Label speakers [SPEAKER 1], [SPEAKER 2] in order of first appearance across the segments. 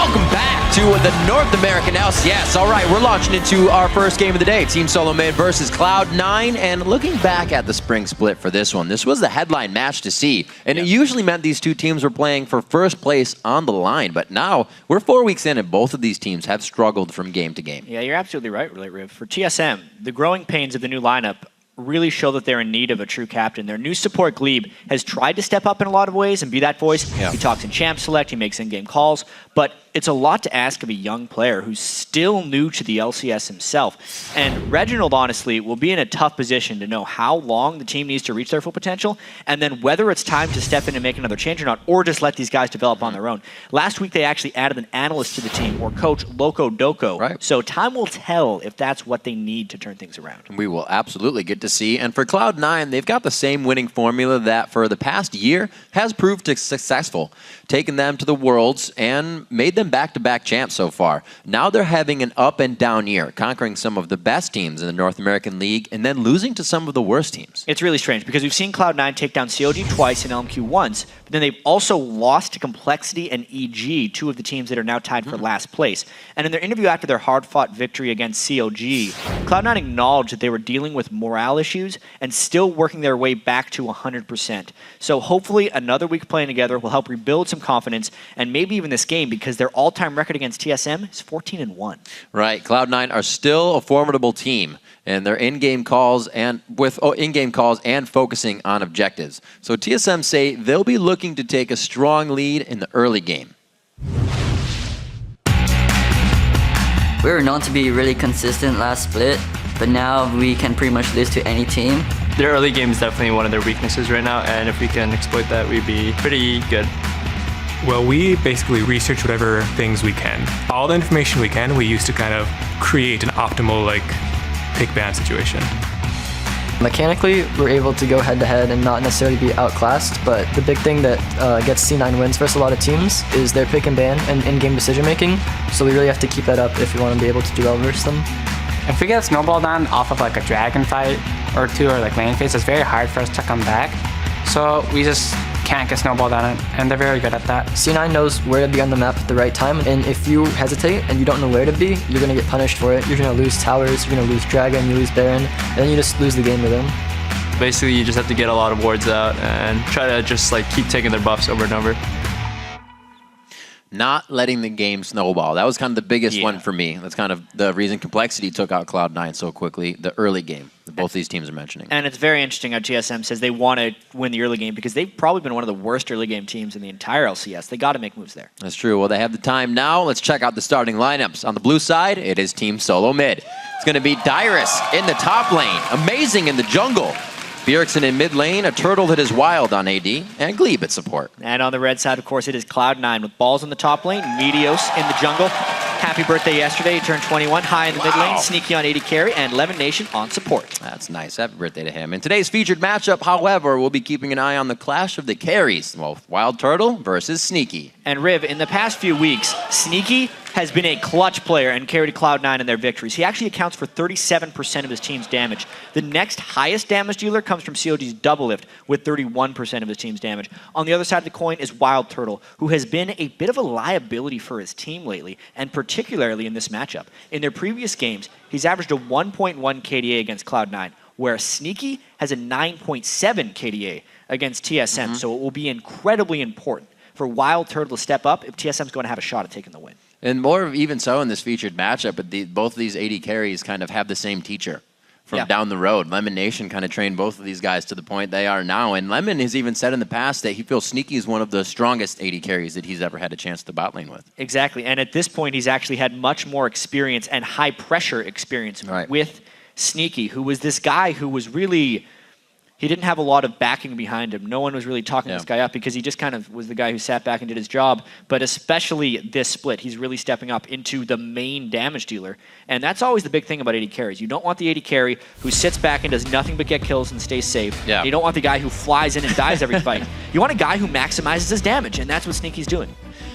[SPEAKER 1] Welcome back to the North American LCS. All right, we're launching into our first game of the day. Team Solo Mid versus Cloud9. And looking back at the spring split for this one, this was the headline match to see. And it usually meant these two teams were playing for first place on the line. But now, we're 4 weeks in and both of these teams have struggled from game to game.
[SPEAKER 2] Yeah, you're absolutely right, Riv. For TSM, the growing pains of the new lineup really show that they're in need of a true captain. Their new support, Gleeb, has tried to step up in a lot of ways and be that voice. He talks in champ select, he makes in-game calls, but it's a lot to ask of a young player who's still new to the LCS himself. And Reginald, honestly, will be in a tough position to know how long the team needs to reach their full potential, and then whether it's time to step in and make another change or not, or just let these guys develop on their own. Last week, they actually added an analyst to the team, or coach Loco Doco.
[SPEAKER 1] Right.
[SPEAKER 2] So time will tell if that's what they need to turn things around.
[SPEAKER 1] We will absolutely get to see. And for Cloud9, they've got the same winning formula that for the past year has proved successful, taking them to the Worlds and made them back-to-back champs so far. Now they're having an up and down year, conquering some of the best teams in the North American League and then losing to some of the worst teams.
[SPEAKER 2] It's really strange because we've seen Cloud9 take down COG twice and LMQ once, but then they've also lost to Complexity and EG, two of the teams that are now tied for last place. And in their interview after their hard-fought victory against COG, Cloud9 acknowledged that they were dealing with morale issues and still working their way back to 100%. So hopefully another week playing together will help rebuild some confidence and maybe even this game because their all-time record against TSM is 14-1.
[SPEAKER 1] Right, Cloud9 are still a formidable team and they're in-game calls and focusing on objectives. So TSM say they'll be looking to take a strong lead in the early game.
[SPEAKER 3] We were known to be really consistent last split, but now we can pretty much lose to any team.
[SPEAKER 4] Their early game is definitely one of their weaknesses right now, and if we can exploit that, we'd be pretty good.
[SPEAKER 5] Well, we basically research whatever things we can. All the information we can, we use to kind of create an optimal, pick-ban situation.
[SPEAKER 6] Mechanically, we're able to go head-to-head and not necessarily be outclassed, but the big thing that gets C9 wins versus a lot of teams is their pick and ban and in-game decision-making, so we really have to keep that up if we want to be able to do well versus them.
[SPEAKER 7] If we get snowballed on off of a dragon fight or two or lane phase, it's very hard for us to come back. So we just can't get snowballed on it, and they're very good at that.
[SPEAKER 6] C9 knows where to be on the map at the right time, and if you hesitate and you don't know where to be, you're going to get punished for it. You're going to lose towers, you're going to lose dragon, you lose baron, and then you just lose the game to them.
[SPEAKER 4] Basically, you just have to get a lot of wards out and try to just keep taking their buffs over and over.
[SPEAKER 1] Not letting the game snowball. That was kind of the biggest one for me. That's kind of the reason Complexity took out Cloud9 so quickly, the early game that both these teams are mentioning.
[SPEAKER 2] And it's very interesting how TSM says they want to win the early game because they've probably been one of the worst early game teams in the entire LCS. They got to make moves there.
[SPEAKER 1] That's true. Well, they have the time now. Let's check out the starting lineups. On the blue side, it is Team Solo Mid. It's going to be Dyrus in the top lane, Amazing in the jungle, Bjergsen in mid lane, a turtle that is wild on AD, and Gleeb at support.
[SPEAKER 2] And on the red side, of course, it is Cloud9 with balls in the top lane, Meteos in the jungle. Happy birthday yesterday, he turned 21, high in the mid lane, Sneaky on AD carry, and LemonNation on support.
[SPEAKER 1] That's nice. Happy birthday to him. In today's featured matchup, however, we'll be keeping an eye on the clash of the carries. Well, WildTurtle versus Sneaky.
[SPEAKER 2] And Riv, in the past few weeks, Sneaky has been a clutch player and carried Cloud9 in their victories. He actually accounts for 37% of his team's damage. The next highest damage dealer comes from COG's Doublelift with 31% of his team's damage. On the other side of the coin is WildTurtle, who has been a bit of a liability for his team lately, and particularly in this matchup. In their previous games, he's averaged a 1.1 KDA against Cloud9, where Sneaky has a 9.7 KDA against TSM, so it will be incredibly important for WildTurtle to step up if TSM's going to have a shot at taking the win.
[SPEAKER 1] And more even so in this featured matchup, but both of these AD carries kind of have the same teacher from down the road. LemonNation kind of trained both of these guys to the point they are now. And Lemon has even said in the past that he feels Sneaky is one of the strongest AD carries that he's ever had a chance to bot lane with.
[SPEAKER 2] Exactly. And at this point, he's actually had much more experience and high pressure experience with Sneaky, who was this guy who was really... He didn't have a lot of backing behind him. No one was really talking this guy up because he just kind of was the guy who sat back and did his job. But especially this split, he's really stepping up into the main damage dealer. And that's always the big thing about AD carries. You don't want the AD carry who sits back and does nothing but get kills and stays safe. You don't want the guy who flies in and dies every fight. You want a guy who maximizes his damage, and that's what Sneaky's doing.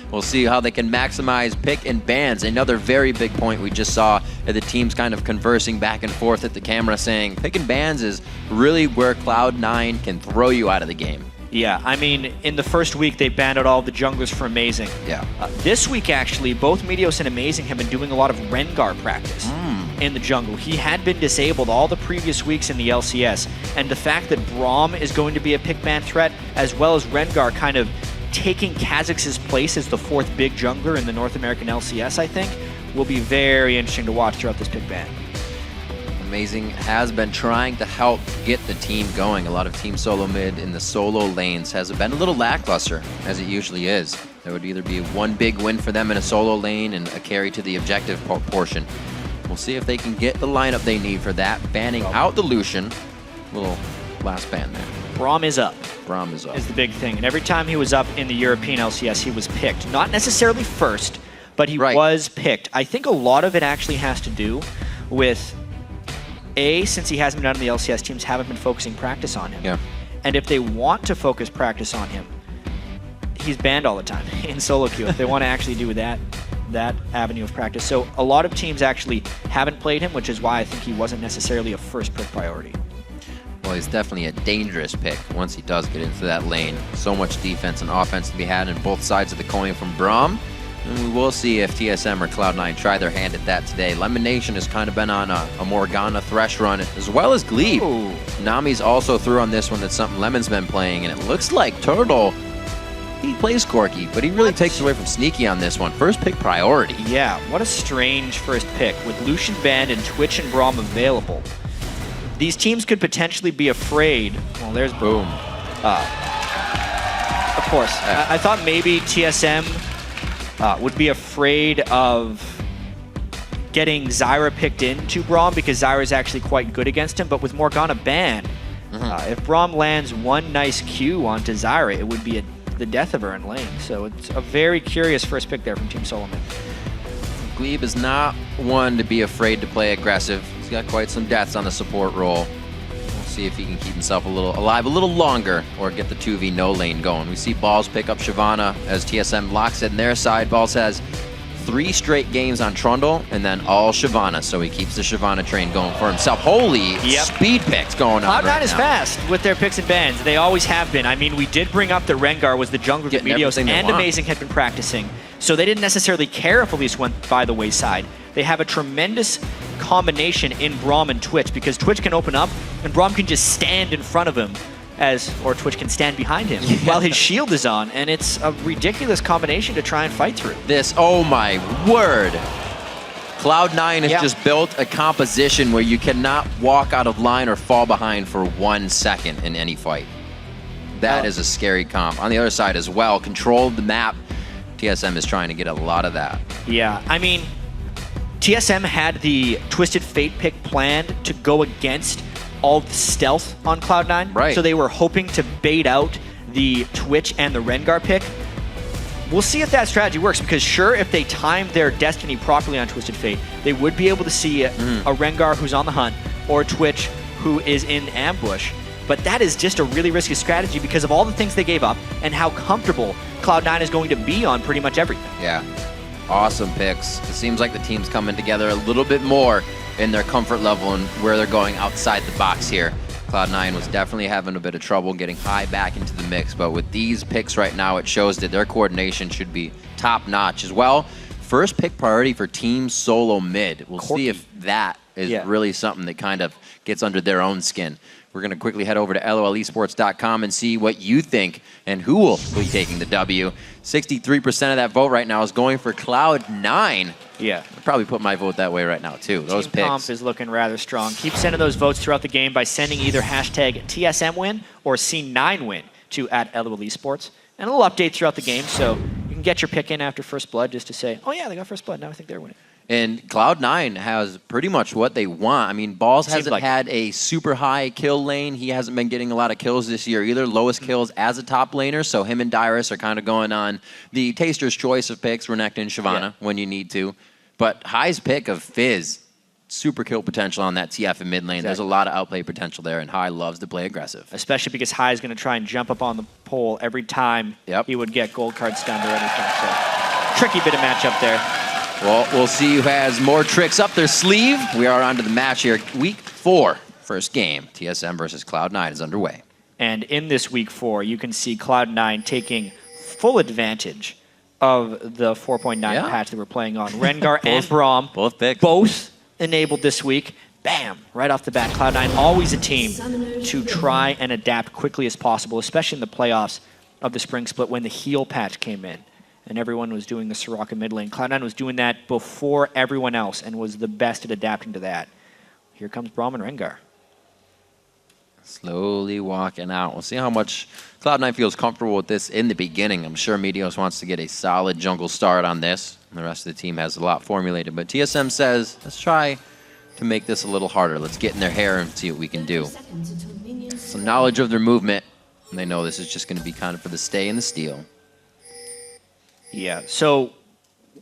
[SPEAKER 1] We'll see how they can maximize pick and bans. Another very big point we just saw at the teams kind of conversing back and forth at the camera saying pick and bans is really where Cloud9 can throw you out of the game.
[SPEAKER 2] Yeah, I mean, in the first week, they banned out all the junglers for Amazing.
[SPEAKER 1] Yeah.
[SPEAKER 2] This week, actually, both Meteos and Amazing have been doing a lot of Rengar practice in the jungle. He had been disabled all the previous weeks in the LCS, and the fact that Braum is going to be a pick ban threat, as well as Rengar kind of taking Kha'Zix's place as the fourth big jungler in the North American LCS, I think, will be very interesting to watch throughout this pick ban.
[SPEAKER 1] Amazing has been trying to help get the team going. A lot of Team Solo Mid in the solo lanes has been a little lackluster, as it usually is. There would either be one big win for them in a solo lane and a carry to the objective portion. We'll see if they can get the lineup they need for that. Banning out the Lucian. Little last ban there.
[SPEAKER 2] Braum is up.
[SPEAKER 1] Braum is up.
[SPEAKER 2] Is the big thing. And every time he was up in the European LCS, he was picked. Not necessarily first, but he was picked. I think a lot of it actually has to do with since he hasn't been out in the LCS, teams haven't been focusing practice on him.
[SPEAKER 1] Yeah.
[SPEAKER 2] And if they want to focus practice on him, he's banned all the time in solo queue. If they want to actually do that avenue of practice. So a lot of teams actually haven't played him, which is why I think he wasn't necessarily a first pick priority.
[SPEAKER 1] Well, he's definitely a dangerous pick once he does get into that lane. So much defense and offense to be had on both sides of the coin from Braum. And we will see if TSM or Cloud9 try their hand at that today. LemonNation has kind of been on a Morgana Thresh run, as well as Gleeb. Nami's also through on this one. That's something Lemon's been playing, and it looks like Turtle, he plays Corky, but he really takes away from Sneaky on this one. First pick priority.
[SPEAKER 2] Yeah, what a strange first pick. With Lucian banned and Twitch and Braum available, these teams could potentially be afraid. Well, there's Boom. Of course. I thought maybe TSM would be afraid of getting Zyra picked into Braum because Zyra is actually quite good against him, but with Morgana banned, if Braum lands one nice Q onto Zyra, it would be the death of her in lane. So it's a very curious first pick there from Team Solomon.
[SPEAKER 1] Gleeb is not one to be afraid to play aggressive. He's got quite some deaths on the support role. We'll see if he can keep himself alive a little longer or get the 2v no lane going. We see Balls pick up Shyvana as TSM locks it in their side. Balls has 3 straight games on Trundle and then all Shyvana, so he keeps the Shyvana train going for himself. Holy speed picks going on
[SPEAKER 2] Cloud9 is fast with their picks and bans. They always have been. I mean, we did bring up that Rengar was the jungler that Meteos and Amazing had been practicing, so they didn't necessarily care if Elise went by the wayside. They have a tremendous combination in Braum and Twitch because Twitch can open up and Braum can just stand in front of him or Twitch can stand behind him while his shield is on, and it's a ridiculous combination to try and fight through.
[SPEAKER 1] Oh my word. Cloud9 has just built a composition where you cannot walk out of line or fall behind for 1 second in any fight. That is a scary comp. On the other side as well, control the map. TSM is trying to get a lot of that.
[SPEAKER 2] Yeah, I mean, TSM had the Twisted Fate pick planned to go against all the stealth on Cloud9.
[SPEAKER 1] Right.
[SPEAKER 2] So they were hoping to bait out the Twitch and the Rengar pick. We'll see if that strategy works, because sure, if they timed their destiny properly on Twisted Fate, they would be able to see a Rengar who's on the hunt or Twitch who is in ambush. But that is just a really risky strategy because of all the things they gave up and how comfortable Cloud9 is going to be on pretty much everything.
[SPEAKER 1] Yeah, awesome picks. It seems like the team's coming together a little bit more in their comfort level and where they're going outside the box here. Cloud9 was definitely having a bit of trouble getting high back into the mix, but with these picks right now, it shows that their coordination should be top-notch as well. First pick priority for Team Solo Mid. We'll see if that is really something that kind of gets under their own skin. We're going to quickly head over to lolesports.com and see what you think and who will be taking the W. 63% of that vote right now is going for Cloud9.
[SPEAKER 2] Yeah.
[SPEAKER 1] I'd probably put my vote that way right now, too. Those
[SPEAKER 2] Team
[SPEAKER 1] picks.
[SPEAKER 2] Comp is looking rather strong. Keep sending those votes throughout the game by sending either hashtag TSMWin or C9Win to @LOLesports. And a little update throughout the game, so you can get your pick in after First Blood just to say, oh yeah, they got First Blood, now I think they're winning.
[SPEAKER 1] And Cloud9 has pretty much what they want. I mean, Balls hasn't had a super high kill lane. He hasn't been getting a lot of kills this year either. Lowest kills as a top laner, so him and Dyrus are kind of going on the taster's choice of picks, Renekton and Shyvana, when you need to. But High's pick of Fizz, super kill potential on that TF in mid lane. There's a lot of outplay potential there, and High loves to play aggressive.
[SPEAKER 2] Especially because High is going to try and jump up on the pole every time he would get gold card stunned or anything. So, tricky bit of matchup there.
[SPEAKER 1] Well, we'll see who has more tricks up their sleeve. We are on to the match here. Week 4, first game. TSM versus Cloud9 is underway.
[SPEAKER 2] And in this week 4, you can see Cloud9 taking full advantage of the 4.9 patch that we're playing on. Rengar and Braum both enabled this week. Bam! Right off the bat, Cloud9 always a team to try and adapt quickly as possible, especially in the playoffs of the Spring Split when the heal patch came in and everyone was doing the Soraka mid lane. Cloud9 was doing that before everyone else and was the best at adapting to that. Here comes Braum and Rengar.
[SPEAKER 1] Slowly walking out. We'll see how much Cloud9 feels comfortable with this in the beginning. I'm sure Meteos wants to get a solid jungle start on this. And the rest of the team has a lot formulated. But TSM says, let's try to make this a little harder. Let's get in their hair and see what we can do. Some knowledge of their movement. And they know this is just going to be kind of for the stay and the steal.
[SPEAKER 2] Yeah, so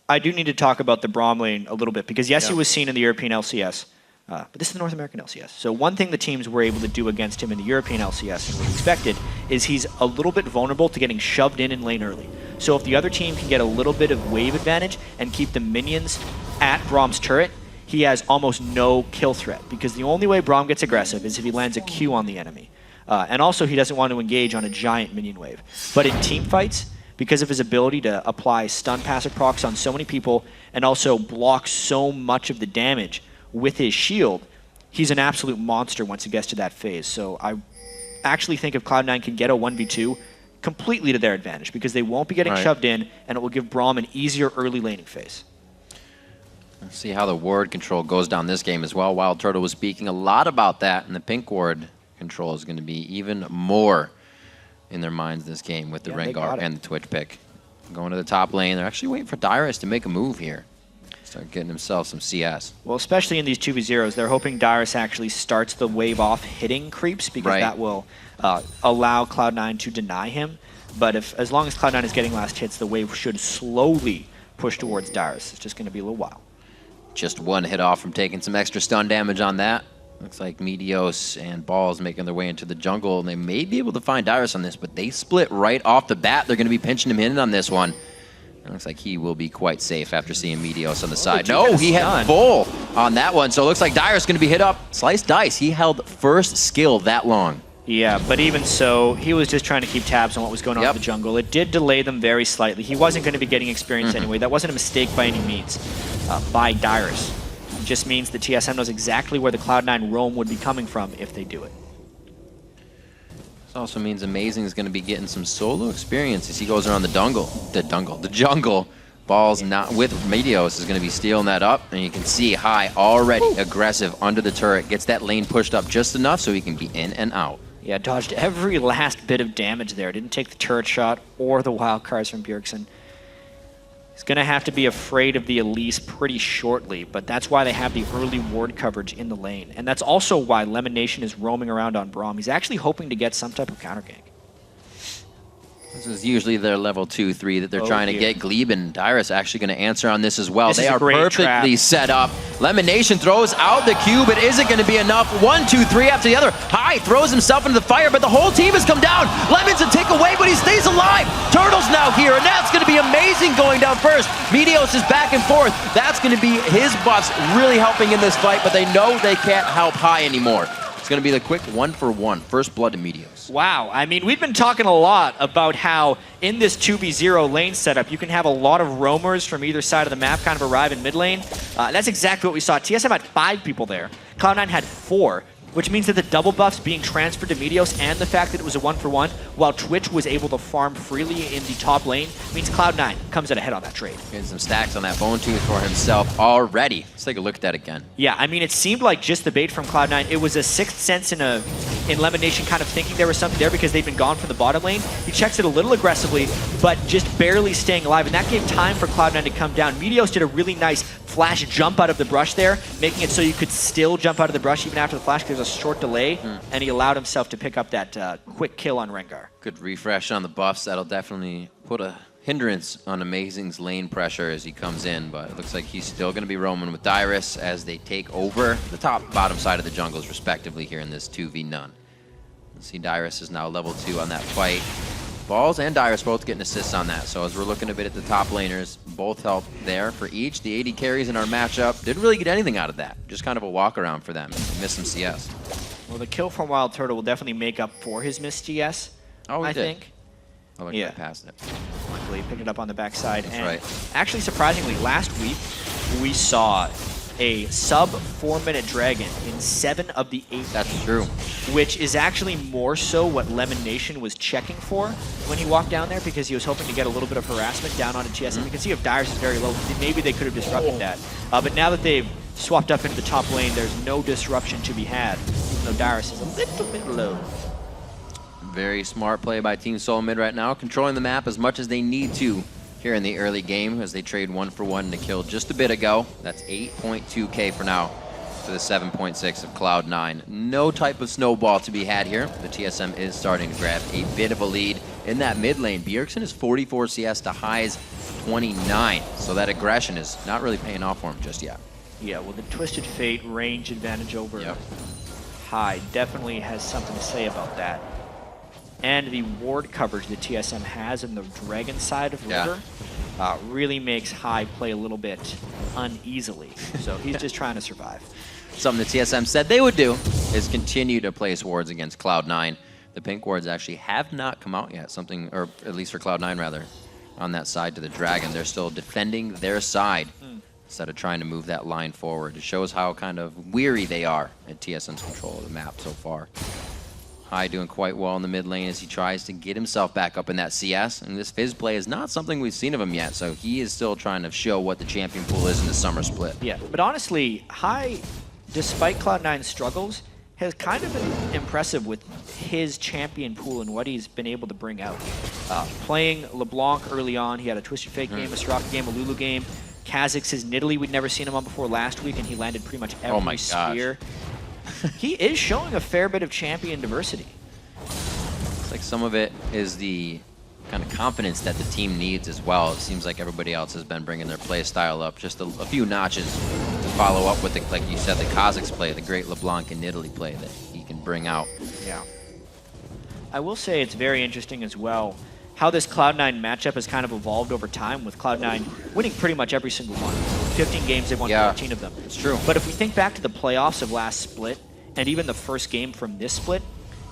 [SPEAKER 2] I do need to talk about the Braum lane a little bit because yes, he was seen in the European LCS. But this is the North American LCS. So one thing the teams were able to do against him in the European LCS and was expected is he's a little bit vulnerable to getting shoved in lane early. So if the other team can get a little bit of wave advantage and keep the minions at Braum's turret, he has almost no kill threat because the only way Braum gets aggressive is if he lands a Q on the enemy. And also he doesn't want to engage on a giant minion wave. But in team fights, because of his ability to apply stun passive procs on so many people and also block so much of the damage with his shield, he's an absolute monster once he gets to that phase. So I actually think if Cloud9 can get a 1v2 completely to their advantage because they won't be getting shoved in and it will give Braum an easier early laning phase.
[SPEAKER 1] Let's see how the ward control goes down this game as well. WildTurtle was speaking a lot about that, and the pink ward control is going to be even more in their minds this game with the Rengar and the Twitch pick. Going to the top lane. They're actually waiting for Dyrus to make a move here. Start getting himself some CS.
[SPEAKER 2] Well, especially in these 2v0s, they're hoping Dyrus actually starts the wave off hitting creeps because that will allow Cloud9 to deny him. But as long as Cloud9 is getting last hits, the wave should slowly push towards Dyrus. It's just going to be a little while.
[SPEAKER 1] Just one hit off from taking some extra stun damage on that. Looks like Meteos and Balls making their way into the jungle, and they may be able to find Dyrus on this, but they split right off the bat. They're going to be pinching him in on this one. It looks like he will be quite safe after seeing Meteos on the side. No, he had full on that one, so it looks like Dyrus going to be hit up. Slice dice. He held first skill that long.
[SPEAKER 2] Yeah, but even so, he was just trying to keep tabs on what was going on in the jungle. It did delay them very slightly. He wasn't going to be getting experience anyway. That wasn't a mistake by any means by Dyrus. It just means the TSM knows exactly where the Cloud9 roam would be coming from if they do it.
[SPEAKER 1] This also means Amazing is going to be getting some solo experience as he goes around the jungle. Balls not with Meteos is going to be stealing that up, and you can see High already aggressive under the turret. Gets that lane pushed up just enough so he can be in and out.
[SPEAKER 2] Yeah, dodged every last bit of damage there. Didn't take the turret shot or the wild cards from Bjergsen. He's going to have to be afraid of the Elise pretty shortly, but that's why they have the early ward coverage in the lane. And that's also why LemonNation is roaming around on Braum. He's actually hoping to get some type of counter gank.
[SPEAKER 1] This is usually their level 2-3 that they're trying to get. Glebe and Dyrus actually going to answer on this as well. They are perfectly set up. LemonNation throws out the cube. It isn't going to be enough. 1, 2, 3 after the other. High throws himself into the fire, but the whole team has come down. Lemon's a tick away, but he stays alive. Turtle's now here, and that's going to be Amazing going down first. Meteos is back and forth. That's going to be his buffs really helping in this fight, but they know they can't help High anymore. It's going to be the quick 1-for-1. First blood to Meteos.
[SPEAKER 2] Wow. I mean, we've been talking a lot about how in this 2v0 lane setup, you can have a lot of roamers from either side of the map kind of arrive in mid lane. That's exactly what we saw. TSM had 5 people there. Cloud9 had 4, which means that the double buffs being transferred to Meteos and the fact that it was a 1-for-1, while Twitch was able to farm freely in the top lane, means Cloud9 comes out ahead on that trade.
[SPEAKER 1] Getting some stacks on that bone tooth for himself already. Let's take a look at that again.
[SPEAKER 2] Yeah, I mean, it seemed like just the bait from Cloud9. It was a sixth sense in LemonNation kind of thinking there was something there because they'd been gone from the bottom lane. He checks it a little aggressively, but just barely staying alive, and that gave time for Cloud9 to come down. Meteos did a really nice flash jump out of the brush there, making it so you could still jump out of the brush even after the flash because there's a short delay, and he allowed himself to pick up that quick kill on Rengar.
[SPEAKER 1] Good refresh on the buffs. That'll definitely put a hindrance on Amazing's lane pressure as he comes in, but it looks like he's still going to be roaming with Dyrus as they take over the top bottom side of the jungles respectively here in this 2v-none. See, Dyrus is now level 2 on that fight. Balls and Dyrus both getting assists on that, so as we're looking a bit at the top laners, both help there for each. The 80 carries in our matchup didn't really get anything out of that. Just kind of a walk around for them. Missed some CS.
[SPEAKER 2] Well, the kill from WildTurtle will definitely make up for his missed GS,
[SPEAKER 1] Oh, he
[SPEAKER 2] I
[SPEAKER 1] did.
[SPEAKER 2] think.
[SPEAKER 1] Oh,
[SPEAKER 2] Yeah.
[SPEAKER 1] I passed it.
[SPEAKER 2] Luckily, picked it up on the backside.
[SPEAKER 1] That's
[SPEAKER 2] And
[SPEAKER 1] right.
[SPEAKER 2] actually, surprisingly, last week, we saw a sub 4-minute Dragon in 7 of the 8
[SPEAKER 1] That's
[SPEAKER 2] games,
[SPEAKER 1] true.
[SPEAKER 2] which is actually more so what LemonNation was checking for when he walked down there, because he was hoping to get a little bit of harassment down onto TSM. You can see if Dyrus is very low, maybe they could have disrupted that. But now that they've swapped up into the top lane, there's no disruption to be had, even though Dyrus is a little bit low.
[SPEAKER 1] Very smart play by Team Solo Mid right now, controlling the map as much as they need to here in the early game as they trade 1-for-1 to kill just a bit ago. That's 8.2k for now to the 7.6 of Cloud9. No type of snowball to be had here. The TSM is starting to grab a bit of a lead in that mid lane. Bjergsen is 44 CS to High's 29, so that aggression is not really paying off for him just yet.
[SPEAKER 2] Yeah, well, the Twisted Fate range advantage over
[SPEAKER 1] Yep.
[SPEAKER 2] High definitely has something to say about that. And the ward coverage that TSM has in the Dragon side of
[SPEAKER 1] Yeah.
[SPEAKER 2] River really makes High play a little bit uneasily. So he's just trying to survive.
[SPEAKER 1] Something the TSM said they would do is continue to place wards against Cloud9. The pink wards actually have not come out yet, something, or at least for Cloud9 rather, on that side to the Dragon. They're still defending their side instead of trying to move that line forward. It shows how kind of weary they are at TSM's control of the map so far. High doing quite well in the mid lane as he tries to get himself back up in that CS, and this Fizz play is not something we've seen of him yet, so he is still trying to show what the champion pool is in the summer split.
[SPEAKER 2] Yeah, but honestly, High, despite Cloud9's struggles, has kind of been impressive with his champion pool and what he's been able to bring out. Playing LeBlanc early on, he had a Twisted Fate game, a Soraka game, a Lulu game. Kha'Zix is Nidalee, we'd never seen him on before last week, and he landed pretty much every
[SPEAKER 1] Oh my gosh.
[SPEAKER 2] spear. He is showing a fair bit of champion diversity.
[SPEAKER 1] It's like some of it is the kind of confidence that the team needs as well. It seems like everybody else has been bringing their play style up just a few notches to follow up with, the, like you said, the Kha'Zix play, the great LeBlanc and Nidalee play that he can bring out.
[SPEAKER 2] Yeah. I will say it's very interesting as well how this Cloud9 matchup has kind of evolved over time, with Cloud9 winning pretty much every single one. 15 games, they've won 14 of them.
[SPEAKER 1] It's true.
[SPEAKER 2] But if we think back to the playoffs of last split, and even the first game from this split,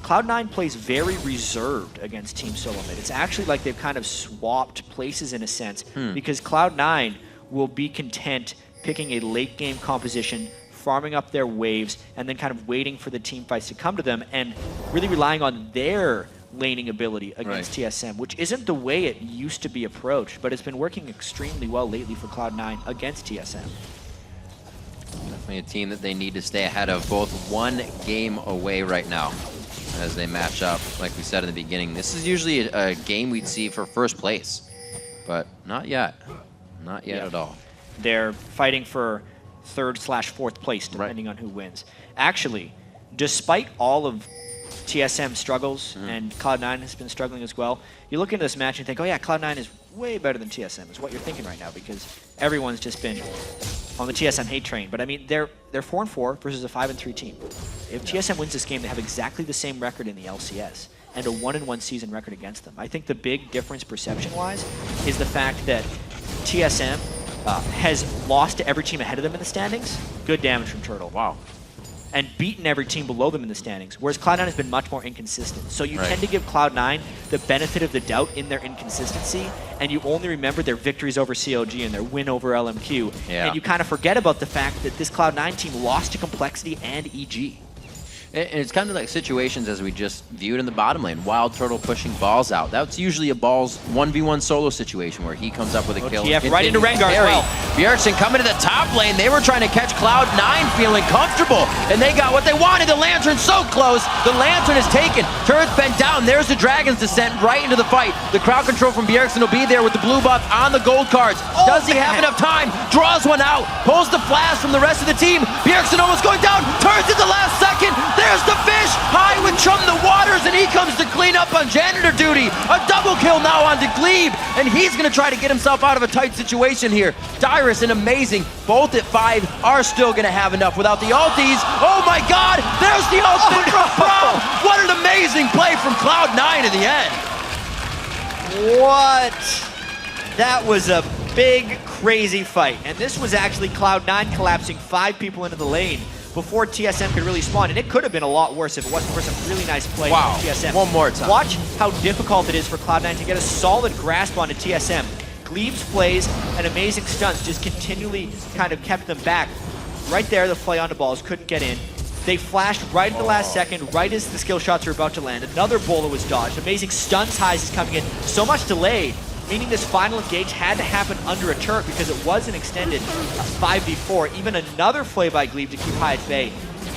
[SPEAKER 2] Cloud9 plays very reserved against Team Solo Mid. It's actually like they've kind of swapped places in a sense, because Cloud9 will be content picking a late game composition, farming up their waves, and then kind of waiting for the team fights to come to them, and really relying on their laning ability against TSM, which isn't the way it used to be approached, but it's been working extremely well lately for Cloud9 against TSM.
[SPEAKER 1] Definitely a team that they need to stay ahead of, both one game away right now as they match up. Like we said in the beginning, this is usually a game we'd see for first place, but not yet. Not yet at all.
[SPEAKER 2] They're fighting for 3rd/4th place, depending on who wins. Actually, despite all of TSM struggles, and Cloud9 has been struggling as well, you look into this match and think, oh yeah, Cloud9 is way better than TSM, is what you're thinking right now, because everyone's just been on the TSM hate train. But I mean, they're 4-4 versus a 5-3 team. If TSM wins this game, they have exactly the same record in the LCS and a 1-1 season record against them. I think the big difference perception-wise is the fact that TSM has lost to every team ahead of them in the standings. Good damage from Turtle. Wow. And beaten every team below them in the standings, whereas Cloud9 has been much more inconsistent. So you tend to give Cloud9 the benefit of the doubt in their inconsistency, and you only remember their victories over COG and their win over LMQ, and you kind of forget about the fact that this Cloud9 team lost to Complexity and EG.
[SPEAKER 1] And it's kind of like situations as we just viewed in the bottom lane. WildTurtle pushing balls out. That's usually a balls 1v1 solo situation where he comes up with a kill.
[SPEAKER 2] TF right into Rengar as well.
[SPEAKER 1] Bjergsen coming to the top lane. They were trying to catch Cloud9 feeling comfortable, and they got what they wanted. The Lantern so close. The Lantern is taken. Turret's bent down. There's the Dragon's descent right into the fight. The crowd control from Bjergsen will be there with the blue buff on the gold cards. Does he have enough time? Draws one out. Pulls the flash from the rest of the team. Bjergsen almost going down. Turns at the last second. There's the fish, High with Chum the Waters, and he comes to clean up on janitor duty. A double kill now onto Gleeb, and he's going to try to get himself out of a tight situation here. Dyrus and Amazing, both at 5, are still going to have enough without the ulties. Oh my god, there's the ultimate from Pro! What an amazing play from Cloud9 in the end.
[SPEAKER 2] What? That was a big, crazy fight. And this was actually Cloud9 collapsing 5 people into the lane before TSM could really spawn, and it could have been a lot worse if it wasn't for some really nice play
[SPEAKER 1] Wow.
[SPEAKER 2] from TSM.
[SPEAKER 1] One more time.
[SPEAKER 2] Watch how difficult it is for Cloud9 to get a solid grasp onto TSM. Gleeb's plays and amazing stunts just continually kind of kept them back. Right there, the play onto balls couldn't get in. They flashed right at the last second, right as the skill shots were about to land. Another bowler was dodged. Amazing stuns highs is coming in. So much delayed, meaning this final engage had to happen under a turret because it was an extended 5v4. Even another play by Gleeb to keep high at bay.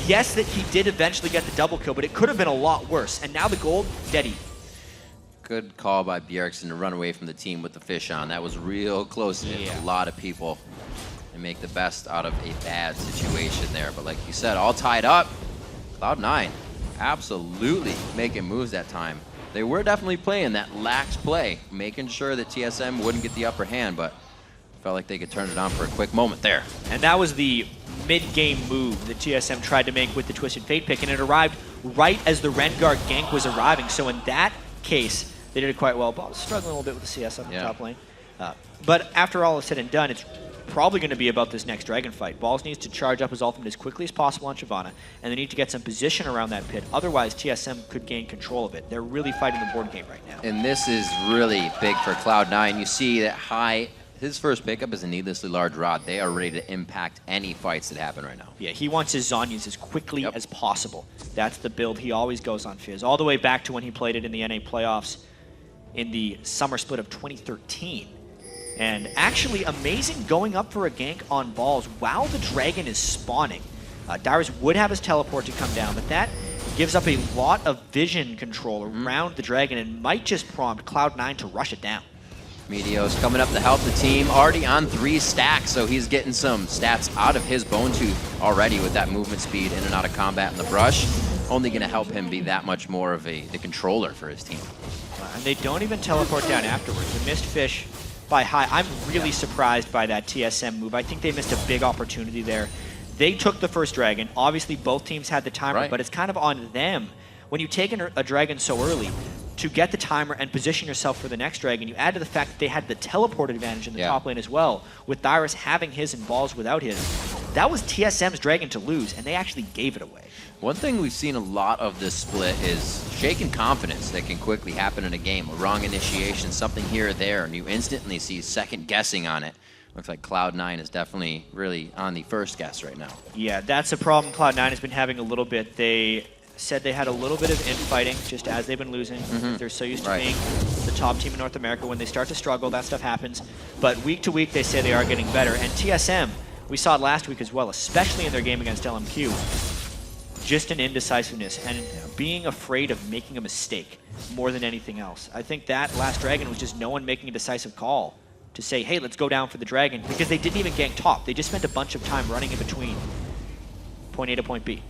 [SPEAKER 2] Yes, that he did eventually get the double kill, but it could have been a lot worse. And now the gold, dead even.
[SPEAKER 1] Good call by Bjergsen to run away from the team with the fish on. That was real close to hit a lot of people and make the best out of a bad situation there. But like you said, all tied up. Cloud9 absolutely making moves that time. They were definitely playing that lax play, making sure that TSM wouldn't get the upper hand, but felt like they could turn it on for a quick moment there.
[SPEAKER 2] And that was the mid-game move that TSM tried to make with the Twisted Fate pick, and it arrived right as the Rengar gank was arriving. So in that case, they did it quite well. But struggling a little bit with the CS up the top lane. But after all is said and done, it's probably going to be about this next dragon fight. Balls needs to charge up his ultimate as quickly as possible on Shyvana, and they need to get some position around that pit. Otherwise, TSM could gain control of it. They're really fighting the board game right now.
[SPEAKER 1] And this is really big for Cloud9. You see that High, his first pickup is a needlessly large rod. They are ready to impact any fights that happen right now.
[SPEAKER 2] Yeah, he wants his Zhonya's as quickly as possible. That's the build he always goes on Fizz, all the way back to when he played it in the NA playoffs in the summer split of 2013. And actually amazing going up for a gank on balls while the dragon is spawning. Dyrus would have his teleport to come down, but that gives up a lot of vision control around the dragon and might just prompt Cloud9 to rush it down.
[SPEAKER 1] Meteos coming up to help the team, already on 3 stacks, so he's getting some stats out of his Bone Tooth already with that movement speed in and out of combat in the brush. Only going to help him be that much more of the controller for his team.
[SPEAKER 2] And they don't even teleport down afterwards. The missed fish by High. I'm really surprised by that TSM move. I think they missed a big opportunity there. They took the first dragon. Obviously, both teams had the timer, but it's kind of on them. When you take a dragon so early, to get the timer and position yourself for the next dragon, you add to the fact that they had the teleport advantage in the top lane as well, with Dyrus having his and balls without his. That was TSM's dragon to lose, and they actually gave it away.
[SPEAKER 1] One thing we've seen a lot of this split is shaken confidence that can quickly happen in a game. A wrong initiation, something here or there, and you instantly see second guessing on it. Looks like Cloud9 is definitely really on the first guess right now.
[SPEAKER 2] Yeah, that's a problem Cloud9 has been having a little bit. They said they had a little bit of infighting just as they've been losing. They're so used to being the top team in North America. When they start to struggle, that stuff happens. But week to week, they say they are getting better. And TSM, we saw it last week as well, especially in their game against LMQ. Just an indecisiveness and being afraid of making a mistake more than anything else. I think that last dragon was just no one making a decisive call to say, hey, let's go down for the dragon, because they didn't even gank top. They just spent a bunch of time running in between point A to point B.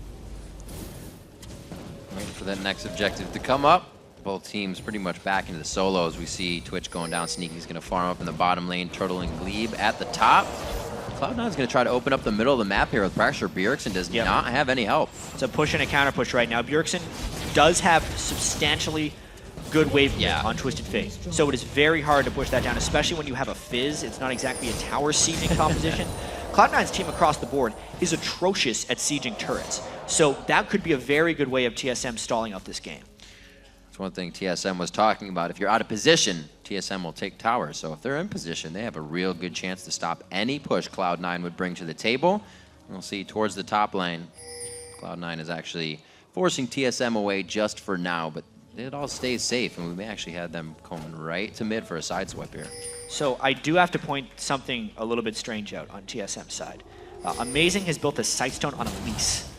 [SPEAKER 1] Waiting for that next objective to come up. Both teams pretty much back into the solos. We see Twitch going down. Sneaky's going to farm up in the bottom lane. Turtle and Gleeb at the top. Cloud9's going to try to open up the middle of the map here with pressure. Bjergsen does not have any help.
[SPEAKER 2] It's a push and a counter push right now. Bjergsen does have substantially good wave on Twisted Fate. So it is very hard to push that down, especially when you have a Fizz. It's not exactly a tower sieging composition. Cloud9's team across the board is atrocious at sieging turrets. So that could be a very good way of TSM stalling out this game.
[SPEAKER 1] That's one thing TSM was talking about. If you're out of position, TSM will take towers. So if they're in position, they have a real good chance to stop any push Cloud9 would bring to the table. We'll see towards the top lane. Cloud9 is actually forcing TSM away just for now, but it all stays safe, and we may actually have them coming right to mid for a side swipe here.
[SPEAKER 2] So I do have to point something a little bit strange out on TSM's side. Amazing has built a Sightstone on a lease.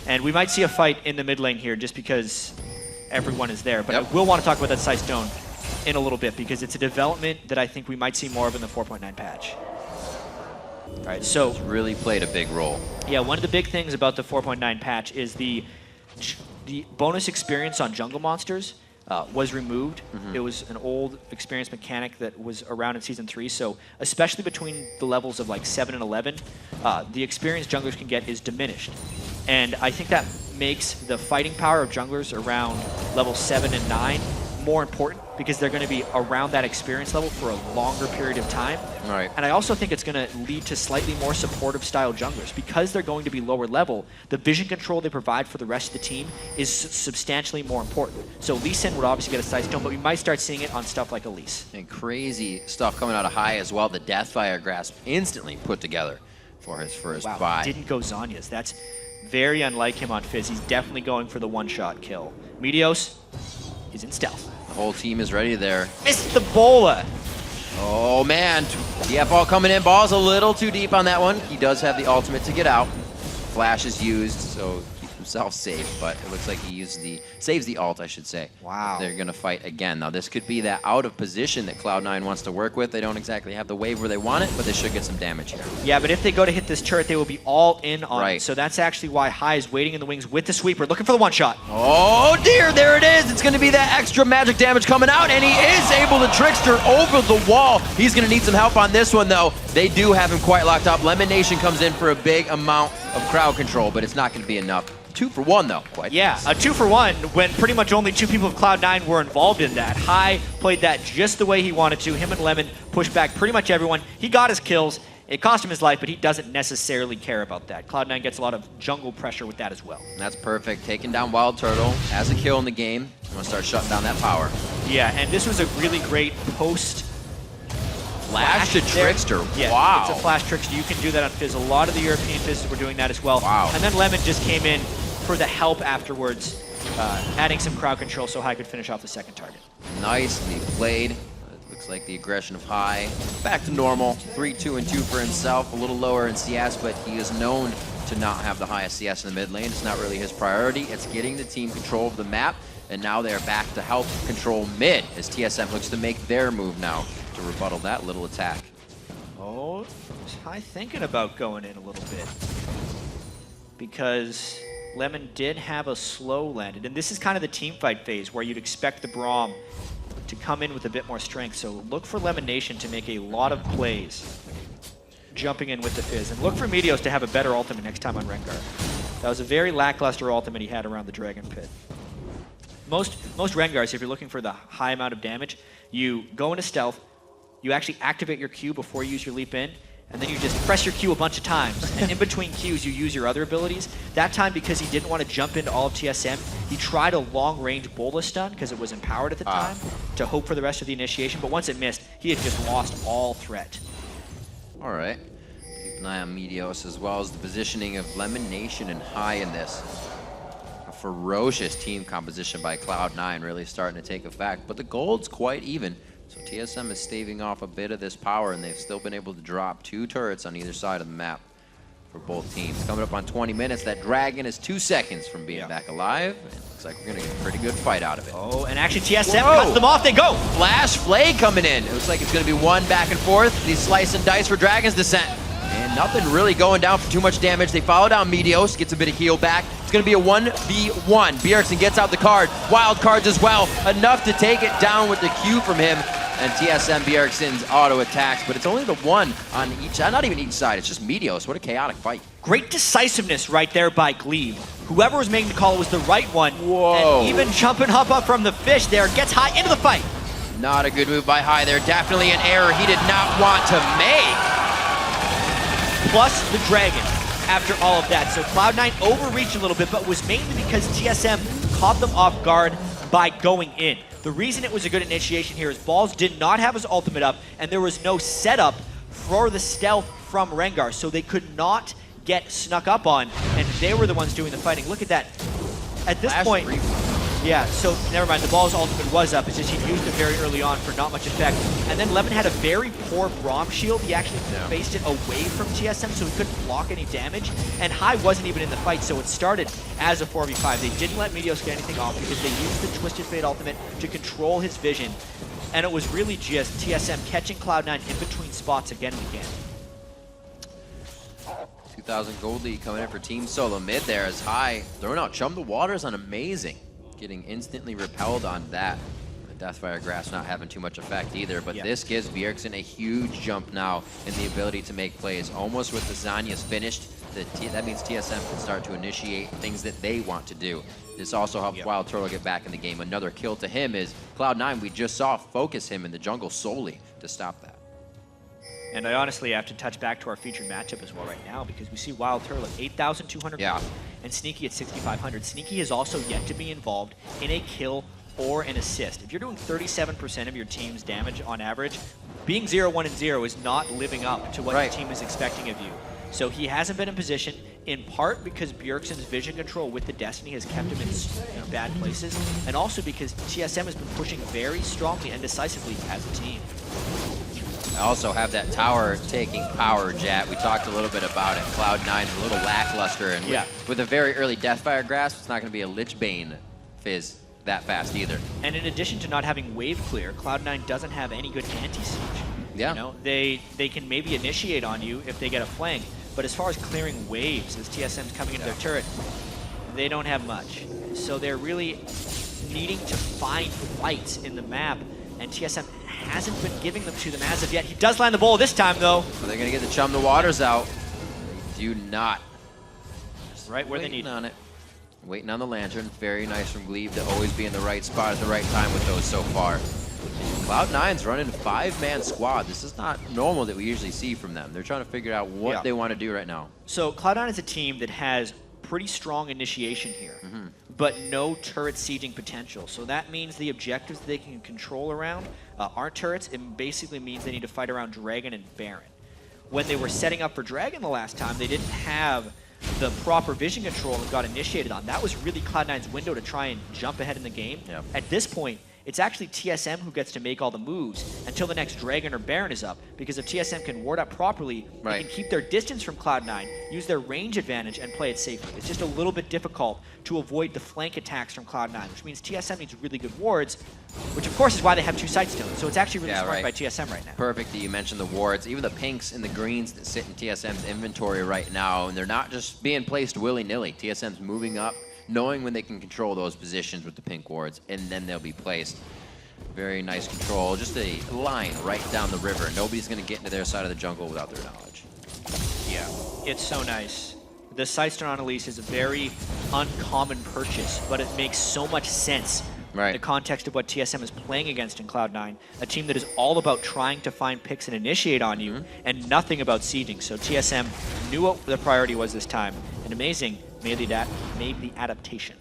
[SPEAKER 2] And we might see a fight in the mid lane here just because everyone is there. But I will want to talk about that Sightstone in a little bit because it's a development that I think we might see more of in the 4.9 patch. All right, so
[SPEAKER 1] it's really played a big role.
[SPEAKER 2] Yeah, one of the big things about the 4.9 patch is the bonus experience on jungle monsters was removed. It was an old experience mechanic that was around in Season 3, so especially between the levels of like 7 and 11, the experience junglers can get is diminished. And I think that makes the fighting power of junglers around level 7 and 9 more important because they're going to be around that experience level for a longer period of time.
[SPEAKER 1] Right.
[SPEAKER 2] And I also think it's going to lead to slightly more supportive style junglers. Because they're going to be lower level, the vision control they provide for the rest of the team is substantially more important. So Lee Sin would obviously get a side stone, but we might start seeing it on stuff like Elise.
[SPEAKER 1] And crazy stuff coming out of High as well. The Deathfire Grasp instantly put together for his first buy.
[SPEAKER 2] Didn't go Zanya's. That's very unlike him on Fizz. He's definitely going for the one-shot kill. Meteos is in stealth.
[SPEAKER 1] The whole team is ready there.
[SPEAKER 2] Missed the bola.
[SPEAKER 1] Oh man, TF all coming in. Ball's a little too deep on that one. He does have the ultimate to get out. Flash is used, so keep himself safe, but it looks like he uses saves the ult, I should say.
[SPEAKER 2] Wow.
[SPEAKER 1] They're gonna fight again. Now this could be that out of position that Cloud9 wants to work with. They don't exactly have the wave where they want it, but they should get some damage here.
[SPEAKER 2] Yeah, but if they go to hit this turret, they will be all in on
[SPEAKER 1] Right.
[SPEAKER 2] it. So that's actually why High is waiting in the wings with the sweeper, looking for the one-shot.
[SPEAKER 1] Oh dear, there it is. It's gonna be that extra magic damage coming out, and he is able to trickster over the wall. He's gonna need some help on this one though. They do have him quite locked up. LemonNation comes in for a big amount of crowd control, but it's not gonna be enough. 2 for 1 though, quite.
[SPEAKER 2] Yeah, a 2 for 1 when pretty much only 2 people of Cloud9 were involved in that. High played that just the way he wanted to. Him and Lemon pushed back pretty much everyone. He got his kills. It cost him his life, but he doesn't necessarily care about that. Cloud9 gets a lot of jungle pressure with that as well.
[SPEAKER 1] And that's perfect. Taking down WildTurtle as a kill in the game. I'm gonna start shutting down that power.
[SPEAKER 2] Yeah, and this was a really great post
[SPEAKER 1] Flash to
[SPEAKER 2] there.
[SPEAKER 1] Trickster.
[SPEAKER 2] Yeah,
[SPEAKER 1] Wow.
[SPEAKER 2] it's a flash trickster. You can do that on Fizz. A lot of the European Fizzes were doing that as well.
[SPEAKER 1] Wow.
[SPEAKER 2] And then Lemon just came in for the help afterwards, adding some crowd control so High could finish off the second target.
[SPEAKER 1] Nicely played. It looks like the aggression of High back to normal. 3, 2, and 2 for himself. A little lower in CS, but he is known to not have the highest CS in the mid lane. It's not really his priority. It's getting the team control of the map, and now they're back to help control mid as TSM looks to make their move now to rebuttal that little attack.
[SPEAKER 2] Oh, is High thinking about going in a little bit? Because Lemon did have a slow landed, and this is kind of the team fight phase where you'd expect the Braum to come in with a bit more strength. So look for LemonNation to make a lot of plays, jumping in with the Fizz, and look for Meteos to have a better ultimate next time on Rengar. That was a very lackluster ultimate he had around the Dragon Pit. Most Rengars, if you're looking for the high amount of damage, you go into stealth, you actually activate your Q before you use your leap in, and then you just press your Q a bunch of times. And in between Qs, you use your other abilities. That time, because he didn't want to jump into all of TSM, he tried a long-range bola stun, because it was empowered at the time, to hope for the rest of the initiation. But once it missed, he had just lost all threat.
[SPEAKER 1] All right. Keep an eye on Meteos as well as the positioning of LemonNation and High in this. A ferocious team composition by Cloud9 really starting to take effect, but the gold's quite even. So TSM is staving off a bit of this power, and they've still been able to drop 2 turrets on either side of the map for both teams. Coming up on 20 minutes, that Dragon is 2 seconds from being back alive. And it looks like we're gonna get a pretty good fight out of it.
[SPEAKER 2] Oh, and actually TSM cuts them off, they go!
[SPEAKER 1] Flash Flay coming in. It looks like it's gonna be one back and forth. These slice and dice for Dragon's Descent. And nothing really going down for too much damage. They follow down Meteos, gets a bit of heal back. It's gonna be a 1v1. Bjergsen gets out the card, wild cards as well. Enough to take it down with the Q from him. And TSM Bjergsen's auto attacks, but it's only the one on each, not even each side, it's just Meteos. What a chaotic fight.
[SPEAKER 2] Great decisiveness right there by Gleeb. Whoever was making the call was the right one.
[SPEAKER 1] Whoa.
[SPEAKER 2] And even jumping up from the fish there, gets High into the fight.
[SPEAKER 1] Not a good move by High there. Definitely an error he did not want to make.
[SPEAKER 2] Plus the Dragon after all of that. So Cloud9 overreached a little bit, but was mainly because TSM caught them off guard by going in. The reason it was a good initiation here is Balls did not have his ultimate up, and there was no setup for the stealth from Rengar, so they could not get snuck up on, and they were the ones doing the fighting. Look at that. At this point, yeah, so never mind, the Balls ultimate was up, it's just he used it very early on for not much effect. And then Lemon had a very poor Braum shield. He actually faced it away from TSM, so he couldn't block any damage. And High wasn't even in the fight, so it started as a 4v5. They didn't let Meteos get anything off because they used the Twisted Fate ultimate to control his vision. And it was really just TSM catching Cloud9 in between spots again and again.
[SPEAKER 1] 2,000 gold lead coming in for Team Solo mid there as High throwing out Chum the Waters on Amazing. Getting instantly repelled on that. The Deathfire Grasp not having too much effect either, but this gives Bjergsen a huge jump now in the ability to make plays. Almost with the Zanya's finished, that means TSM can start to initiate things that they want to do. this also helps WildTurtle get back in the game. Another kill to him is Cloud9, we just saw focus him in the jungle solely to stop that.
[SPEAKER 2] And I honestly have to touch back to our featured matchup as well right now, because we see WildTurtle at 8,200 and Sneaky at 6,500. Sneaky is also yet to be involved in a kill or an assist. If you're doing 37% of your team's damage on average, being 0-1-0 is not living up to what your team is expecting of you. So he hasn't been in position, in part because Bjergsen's vision control with the Destiny has kept him in bad places, and also because TSM has been pushing very strongly and decisively as a team.
[SPEAKER 1] I also have that tower taking power, Jat. We talked a little bit about it. Cloud9 is a little lackluster, and with a very early Deathfire Grasp, it's not going to be a Lich Bane fizz that fast either.
[SPEAKER 2] And in addition to not having wave clear, Cloud9 doesn't have any good anti-siege.
[SPEAKER 1] Yeah.
[SPEAKER 2] You know, they can maybe initiate on you if they get a flank, but as far as clearing waves, as TSM's coming into their turret, they don't have much. So they're really needing to find fights in the map, and TSM hasn't been giving them to them as of yet. He does land the bowl this time, though.
[SPEAKER 1] So they're going to get the Chum the Waters out. They do not.
[SPEAKER 2] Right where they need
[SPEAKER 1] on it. Waiting on the Lantern. Very nice from Glebe to always be in the right spot at the right time with those so far. Cloud9's running a 5-man squad. This is not normal that we usually see from them. They're trying to figure out what they want to do right now.
[SPEAKER 2] So Cloud9 is a team that has pretty strong initiation here, but no turret sieging potential. So that means the objectives they can control around aren't turrets. It basically means they need to fight around Dragon and Baron. When they were setting up for Dragon the last time, they didn't have the proper vision control and got initiated on. That was really Cloud9's window to try and jump ahead in the game. At this point, it's actually TSM who gets to make all the moves until the next Dragon or Baron is up, because if TSM can ward up properly, they can keep their distance from Cloud9, use their range advantage, and play it safely. It's just a little bit difficult to avoid the flank attacks from Cloud9, which means TSM needs really good wards, which of course is why they have 2 Sightstones. So it's actually really smart by TSM right now.
[SPEAKER 1] Perfect that you mentioned the wards. Even the pinks and the greens that sit in TSM's inventory right now, and they're not just being placed willy-nilly. TSM's moving up, knowing when they can control those positions with the pink wards, and then they'll be placed. Very nice control. Just a line right down the river. Nobody's going to get into their side of the jungle without their knowledge.
[SPEAKER 2] Yeah, it's so nice. The Sightstone on Elise is a very uncommon purchase, but it makes so much sense in the context of what TSM is playing against in Cloud9, a team that is all about trying to find picks and initiate on you, and nothing about sieging. So TSM knew what the priority was this time, and amazing, made the adaptation.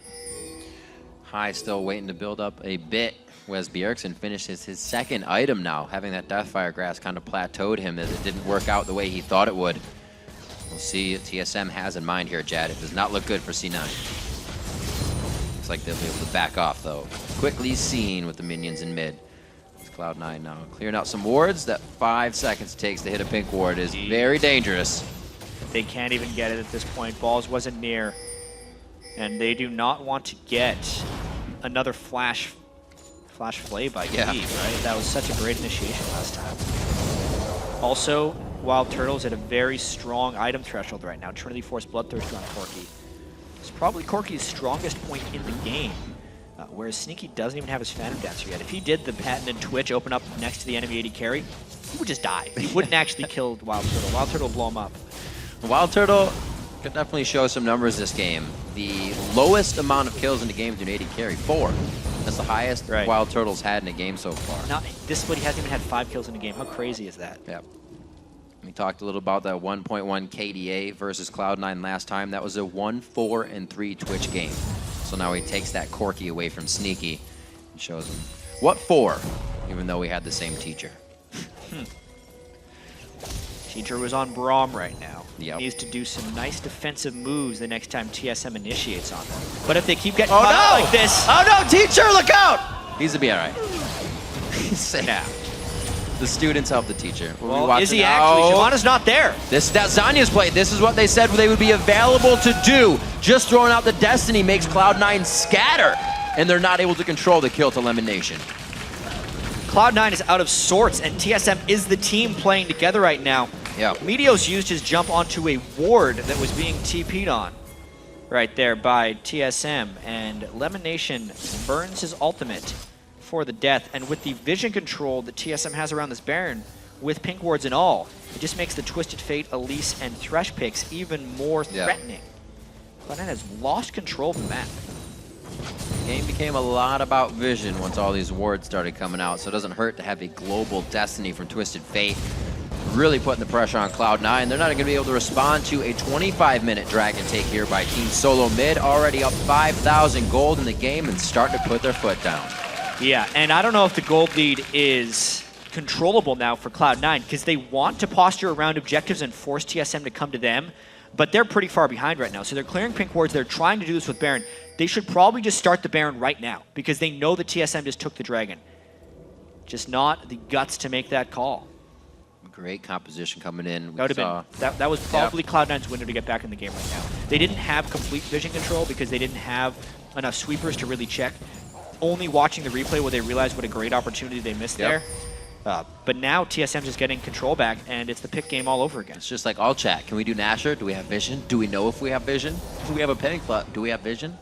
[SPEAKER 1] High still waiting to build up a bit. Wes Bjergsen finishes his 2nd item now, having that Deathfire Grass kind of plateaued him as it didn't work out the way he thought it would. We'll see what TSM has in mind here, Jad. It does not look good for C9. Looks like they'll be able to back off, though. Quickly seen with the minions in mid. It's Cloud9 now clearing out some wards. That 5 seconds it takes to hit a pink ward is very dangerous.
[SPEAKER 2] They can't even get it at this point. Balls wasn't near. And they do not want to get another flash play by Glebe, right? That was such a great initiation last time. Also, WildTurtle's at a very strong item threshold right now. Trinity Force Bloodthirster on Corki. It's probably Corki's strongest point in the game, whereas Sneaky doesn't even have his Phantom Dancer yet. If he did the patented Twitch open up next to the enemy AD carry, he would just die. He wouldn't actually kill WildTurtle. WildTurtle would blow him up.
[SPEAKER 1] WildTurtle could definitely show some numbers this game. The lowest amount of kills in the game is an AD carry, 4. That's the highest WildTurtle's had in a game so far.
[SPEAKER 2] Now, this split, he hasn't even had 5 kills in a game. How crazy is that?
[SPEAKER 1] Yep. We talked a little about that 1.1 KDA versus Cloud9 last time. That was a 1-4-3 Twitch game. So now he takes that Corki away from Sneaky and shows him what for, even though we had the same teacher.
[SPEAKER 2] Teacher was on Braum right now. Yep. Needs to do some nice defensive moves the next time TSM initiates on them. But if they keep getting caught out like this...
[SPEAKER 1] Oh no, teacher, look out! He's to be all right. He's safe.
[SPEAKER 2] Yeah.
[SPEAKER 1] The students help the teacher.
[SPEAKER 2] Well, is he actually? Shyvana's not there.
[SPEAKER 1] That Zanya's play. This is what they said they would be available to do. Just throwing out the Destiny makes Cloud9 scatter, and they're not able to control the kill to LemonNation.
[SPEAKER 2] Cloud9 is out of sorts, and TSM is the team playing together right now.
[SPEAKER 1] Yeah.
[SPEAKER 2] Meteos used his jump onto a ward that was being TP'd on right there by TSM, and LemonNation burns his ultimate for the death, and with the vision control that TSM has around this Baron, with pink wards and all, it just makes the Twisted Fate, Elise, and Thresh picks even more threatening. Cloud9 has lost control of the map.
[SPEAKER 1] Game became a lot about vision once all these wards started coming out, so it doesn't hurt to have a global destiny from Twisted Fate. Really putting the pressure on Cloud9. They're not going to be able to respond to a 25-minute dragon take here by Team Solo Mid. Already up 5,000 gold in the game and starting to put their foot down.
[SPEAKER 2] Yeah, and I don't know if the gold lead is controllable now for Cloud9 because they want to posture around objectives and force TSM to come to them, but they're pretty far behind right now. So they're clearing pink wards. They're trying to do this with Baron. They should probably just start the Baron right now because they know that TSM just took the dragon. Just not the guts to make that call.
[SPEAKER 1] Great composition coming in.
[SPEAKER 2] That was probably Cloud9's window to get back in the game right now. They didn't have complete vision control because they didn't have enough sweepers to really check. Only watching the replay will they realize what a great opportunity they missed there. But now TSM just getting control back, and it's the pick game all over again.
[SPEAKER 1] It's just like all chat. Can we do Nasher? Do we have vision? Do we know if we have vision? Do we have a panic plot? Do we have vision?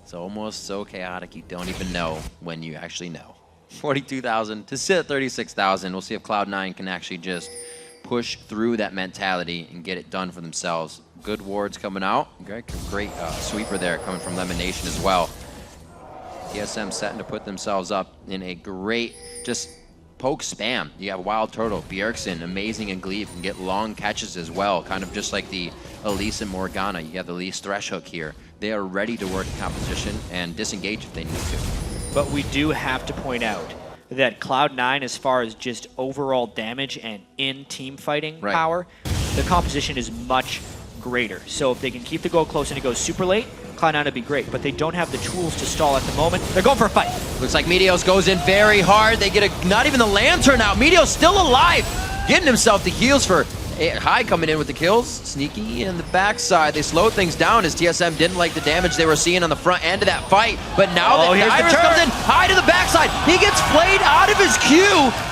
[SPEAKER 1] It's almost so chaotic you don't even know when you actually know. 42,000 to sit at 36,000. We'll see if Cloud9 can actually just push through that mentality and get it done for themselves. Good wards coming out. Great sweeper there coming from LemonNation as well. TSM setting to put themselves up in a great just poke spam. You have WildTurtle, Bjergsen, amazing in Gleeb, can get long catches as well, kind of just like the Elise and Morgana. You have the Elise Thresh Hook here. They are ready to work in competition and disengage if they need to.
[SPEAKER 2] But we do have to point out that Cloud9, as far as just overall damage and in-team fighting power, the composition is much greater. So if they can keep the goal close and it goes super late, Cloud9 would be great. But they don't have the tools to stall at the moment. They're going for a fight.
[SPEAKER 1] Looks like Meteos goes in very hard. They get not even the lantern out. Meteos still alive, getting himself the heals for High coming in with the kills. Sneaky in the backside. They slowed things down as TSM didn't like the damage they were seeing on the front end of that fight. But now that Dyrus comes in, High to the backside. He gets flayed out of his Q.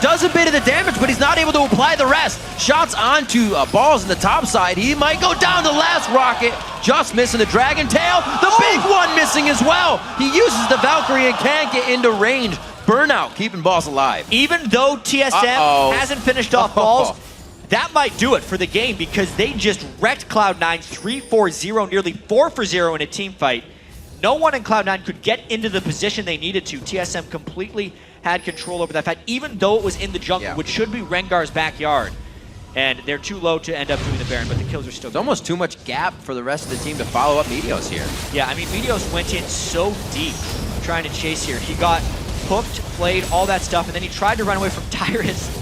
[SPEAKER 1] Does a bit of the damage, but he's not able to apply the rest. Shots onto balls in the top side. He might go down the last rocket. Just missing the Dragon Tail. The big one missing as well. He uses the Valkyrie and can't get into range. Burnout keeping balls alive.
[SPEAKER 2] Even though TSM hasn't finished off balls, that might do it for the game because they just wrecked Cloud9 3-4-0, nearly 4-0 in a team fight. No one in Cloud9 could get into the position they needed to. TSM completely had control over that fight, even though it was in the jungle, which should be Rengar's backyard. And they're too low to end up doing the Baron, but the kills are still good.
[SPEAKER 1] There's almost too much gap for the rest of the team to follow up Meteos here.
[SPEAKER 2] Yeah, I mean, Meteos went in so deep trying to chase here. He got hooked, played, all that stuff, and then he tried to run away from Dyrus.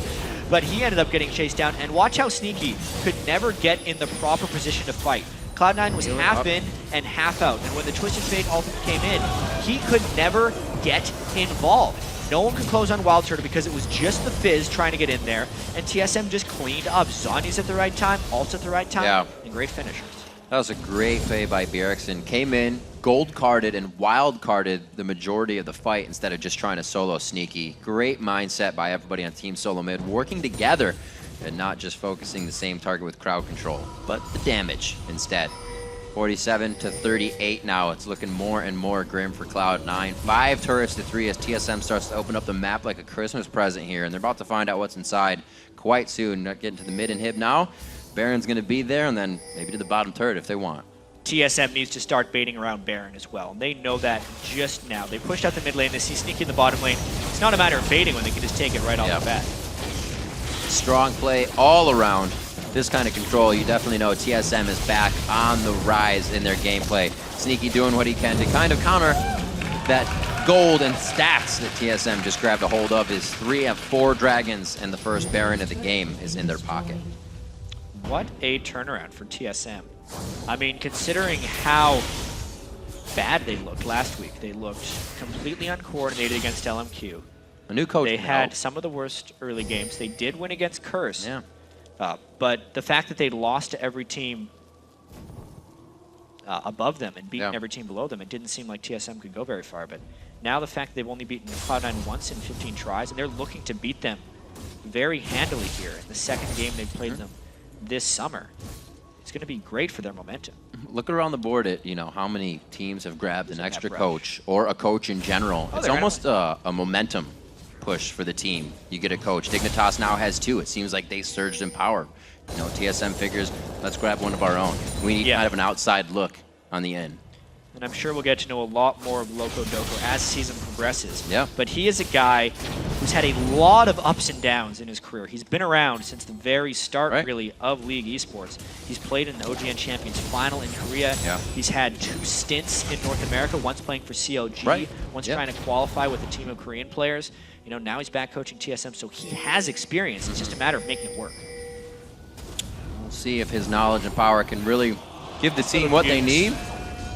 [SPEAKER 2] But he ended up getting chased down, and watch how Sneaky could never get in the proper position to fight. Cloud9 was half in and half out, and when the Twisted Fate ultimate came in, he could never get involved. No one could close on WildTurtle because it was just the Fizz trying to get in there, and TSM just cleaned up. Zhonya's at the right time, ult's at the right time, and great finishers.
[SPEAKER 1] That was a great play by Bjergsen. Came in, gold carded and wild carded the majority of the fight instead of just trying to solo Sneaky. Great mindset by everybody on Team Solo Mid, working together and not just focusing the same target with crowd control, but the damage instead. 47 to 38 now. It's looking more and more grim for Cloud9. 5 turrets to 3 as TSM starts to open up the map like a Christmas present here, and they're about to find out what's inside quite soon. Not getting to the mid inhib now. Baron's going to be there, and then maybe to the bottom turret if they want.
[SPEAKER 2] TSM needs to start baiting around Baron as well, and they know that just now. They pushed out the mid lane, they see Sneaky in the bottom lane. It's not a matter of baiting when they can just take it right off the bat.
[SPEAKER 1] Strong play all around. This kind of control, you definitely know TSM is back on the rise in their gameplay. Sneaky doing what he can to kind of counter that gold and stacks that TSM just grabbed a hold of. Is 3 of 4 dragons, and the first Baron of the game is in their pocket.
[SPEAKER 2] What a turnaround for TSM. I mean, considering how bad they looked last week, they looked completely uncoordinated against LMQ.
[SPEAKER 1] A new coach.
[SPEAKER 2] They had some of the worst early games. They did win against Curse. But the fact that they lost to every team above them and beaten every team below them, it didn't seem like TSM could go very far. But now the fact that they've only beaten Cloud9 once in 15 tries, and they're looking to beat them very handily here in the second game they've played them this summer. It's going to be great for their momentum.
[SPEAKER 1] Look around the board at how many teams have grabbed an extra coach or a coach in general. It's almost a momentum push for the team. You get a coach. Dignitas now has 2. It seems like they surged in power. TSM figures, let's grab one of our own. We need kind of an outside look on the end.
[SPEAKER 2] and I'm sure we'll get to know a lot more of Loco Doco as the season progresses.
[SPEAKER 1] Yeah.
[SPEAKER 2] But he is a guy who's had a lot of ups and downs in his career. He's been around since the very start, really, of League Esports. He's played in the OGN Champions Final in Korea.
[SPEAKER 1] Yeah.
[SPEAKER 2] He's had 2 stints in North America, once playing for CLG, once trying to qualify with a team of Korean players. You know, now he's back coaching TSM, so he has experience. It's just a matter of making it work.
[SPEAKER 1] We'll see if his knowledge and power can really give the team what they need.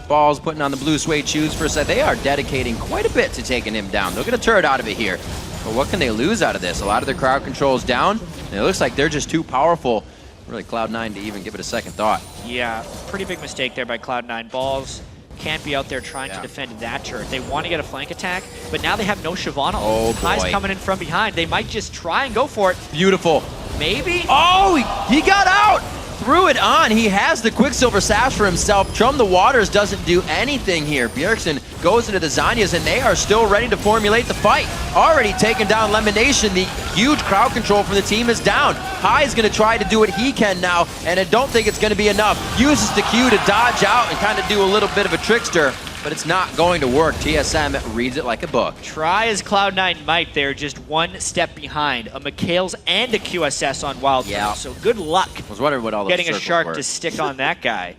[SPEAKER 1] Balls putting on the blue suede shoes for a set. They are dedicating quite a bit to taking him down. They'll get a turret out of it here. But what can they lose out of this? A lot of their crowd control is down, and it looks like they're just too powerful, really, Cloud9 to even give it a second thought.
[SPEAKER 2] Yeah, pretty big mistake there by Cloud9. Balls can't be out there trying to defend that turret. They want to get a flank attack, but now they have no Shyvana.
[SPEAKER 1] Oh, boy.
[SPEAKER 2] Kai's coming in from behind. They might just try and go for it.
[SPEAKER 1] Beautiful.
[SPEAKER 2] Maybe?
[SPEAKER 1] Oh, he got out! Threw it on. He has the Quicksilver Sash for himself. Chum the Waters doesn't do anything here. Bjergsen goes into the Zanyas, and they are still ready to formulate the fight. Already taken down LemonNation. The huge crowd control from the team is down. High is going to try to do what he can now, and I don't think it's going to be enough. Uses the Q to dodge out and kind of do a little bit of a trickster, but it's not going to work. TSM reads it like a book.
[SPEAKER 2] Try as Cloud9 might, they're just one step behind. A McHale's and a QSS on WildTurtle.
[SPEAKER 1] Yeah.
[SPEAKER 2] So good luck.
[SPEAKER 1] I was wondering what all those
[SPEAKER 2] getting a
[SPEAKER 1] circles
[SPEAKER 2] shark
[SPEAKER 1] were.
[SPEAKER 2] to stick on that guy.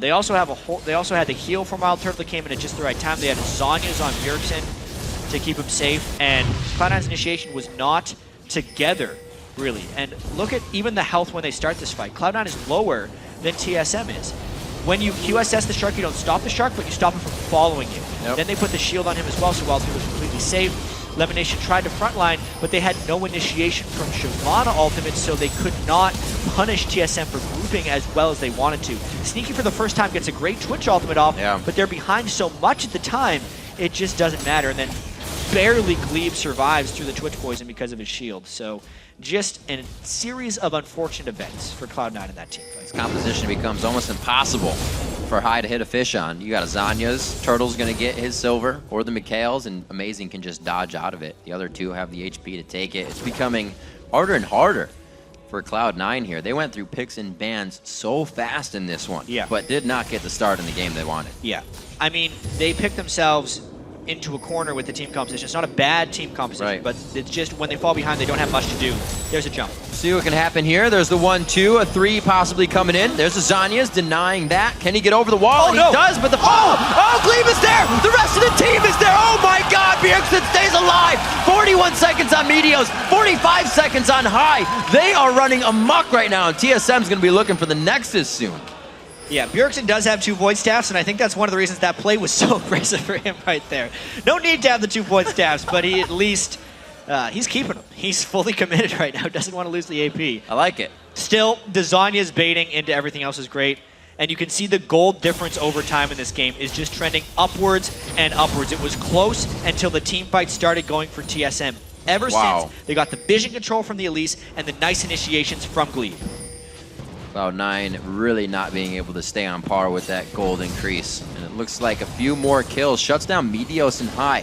[SPEAKER 2] They also have they also had the heal from WildTurtle that came in at just the right time. They had Zanyas on Bjergsen to keep him safe, and Cloud9's initiation was not together, really. And look at even the health when they start this fight. Cloud9 is lower than TSM is. When you QSS the shark, you don't stop the shark, but you stop him from following you.
[SPEAKER 1] Yep.
[SPEAKER 2] Then they put the shield on him as well, so WildTurtle was completely safe. LemonNation tried to frontline, but they had no initiation from Shyvana ultimate, so they could not punish TSM for grouping as well as they wanted to. Sneaky for the first time gets a great Twitch ultimate off, but they're behind so much at the time, it just doesn't matter. And then barely Glebe survives through the Twitch poison because of his shield. So just a series of unfortunate events for Cloud9 in that team fight.
[SPEAKER 1] This composition becomes almost impossible for High to hit a fish on. You got a Zanya's, Turtle's gonna get his silver, or the Mikhails, and Amazing can just dodge out of it. The other two have the HP to take it. It's becoming harder and harder for Cloud9 here. They went through picks and bans so fast in this one, but did not get the start in the game they wanted.
[SPEAKER 2] Yeah, I mean, they picked themselves into a corner with the team composition. It's not a bad team composition, but it's just when they fall behind, they don't have much to do. There's a jump.
[SPEAKER 1] See what can happen here. There's the 1-2, a 3 possibly coming in. There's the Zanya's denying that. Can he get over the wall? And he does, but the follow. Oh, Glebe is there. The rest of the team is there. Oh my God, Bjergsen stays alive. 41 seconds on Meteos, 45 seconds on High. They are running amok right now, and TSM's gonna be looking for the Nexus soon.
[SPEAKER 2] Yeah, Bjergsen does have 2 void staffs, and I think that's one of the reasons that play was so aggressive for him right there. No need to have the 2 void staffs, but he at least, he's keeping them. He's fully committed right now, doesn't want to lose the AP.
[SPEAKER 1] I like it.
[SPEAKER 2] Still, the Zanya's baiting into everything else is great, and you can see the gold difference over time in this game is just trending upwards and upwards. It was close until the team fight started going for TSM. Ever since, they got the vision control from the Elise and the nice initiations from Glebe.
[SPEAKER 1] Cloud9 really not being able to stay on par with that gold increase. And it looks like a few more kills. Shuts down Meteos and High.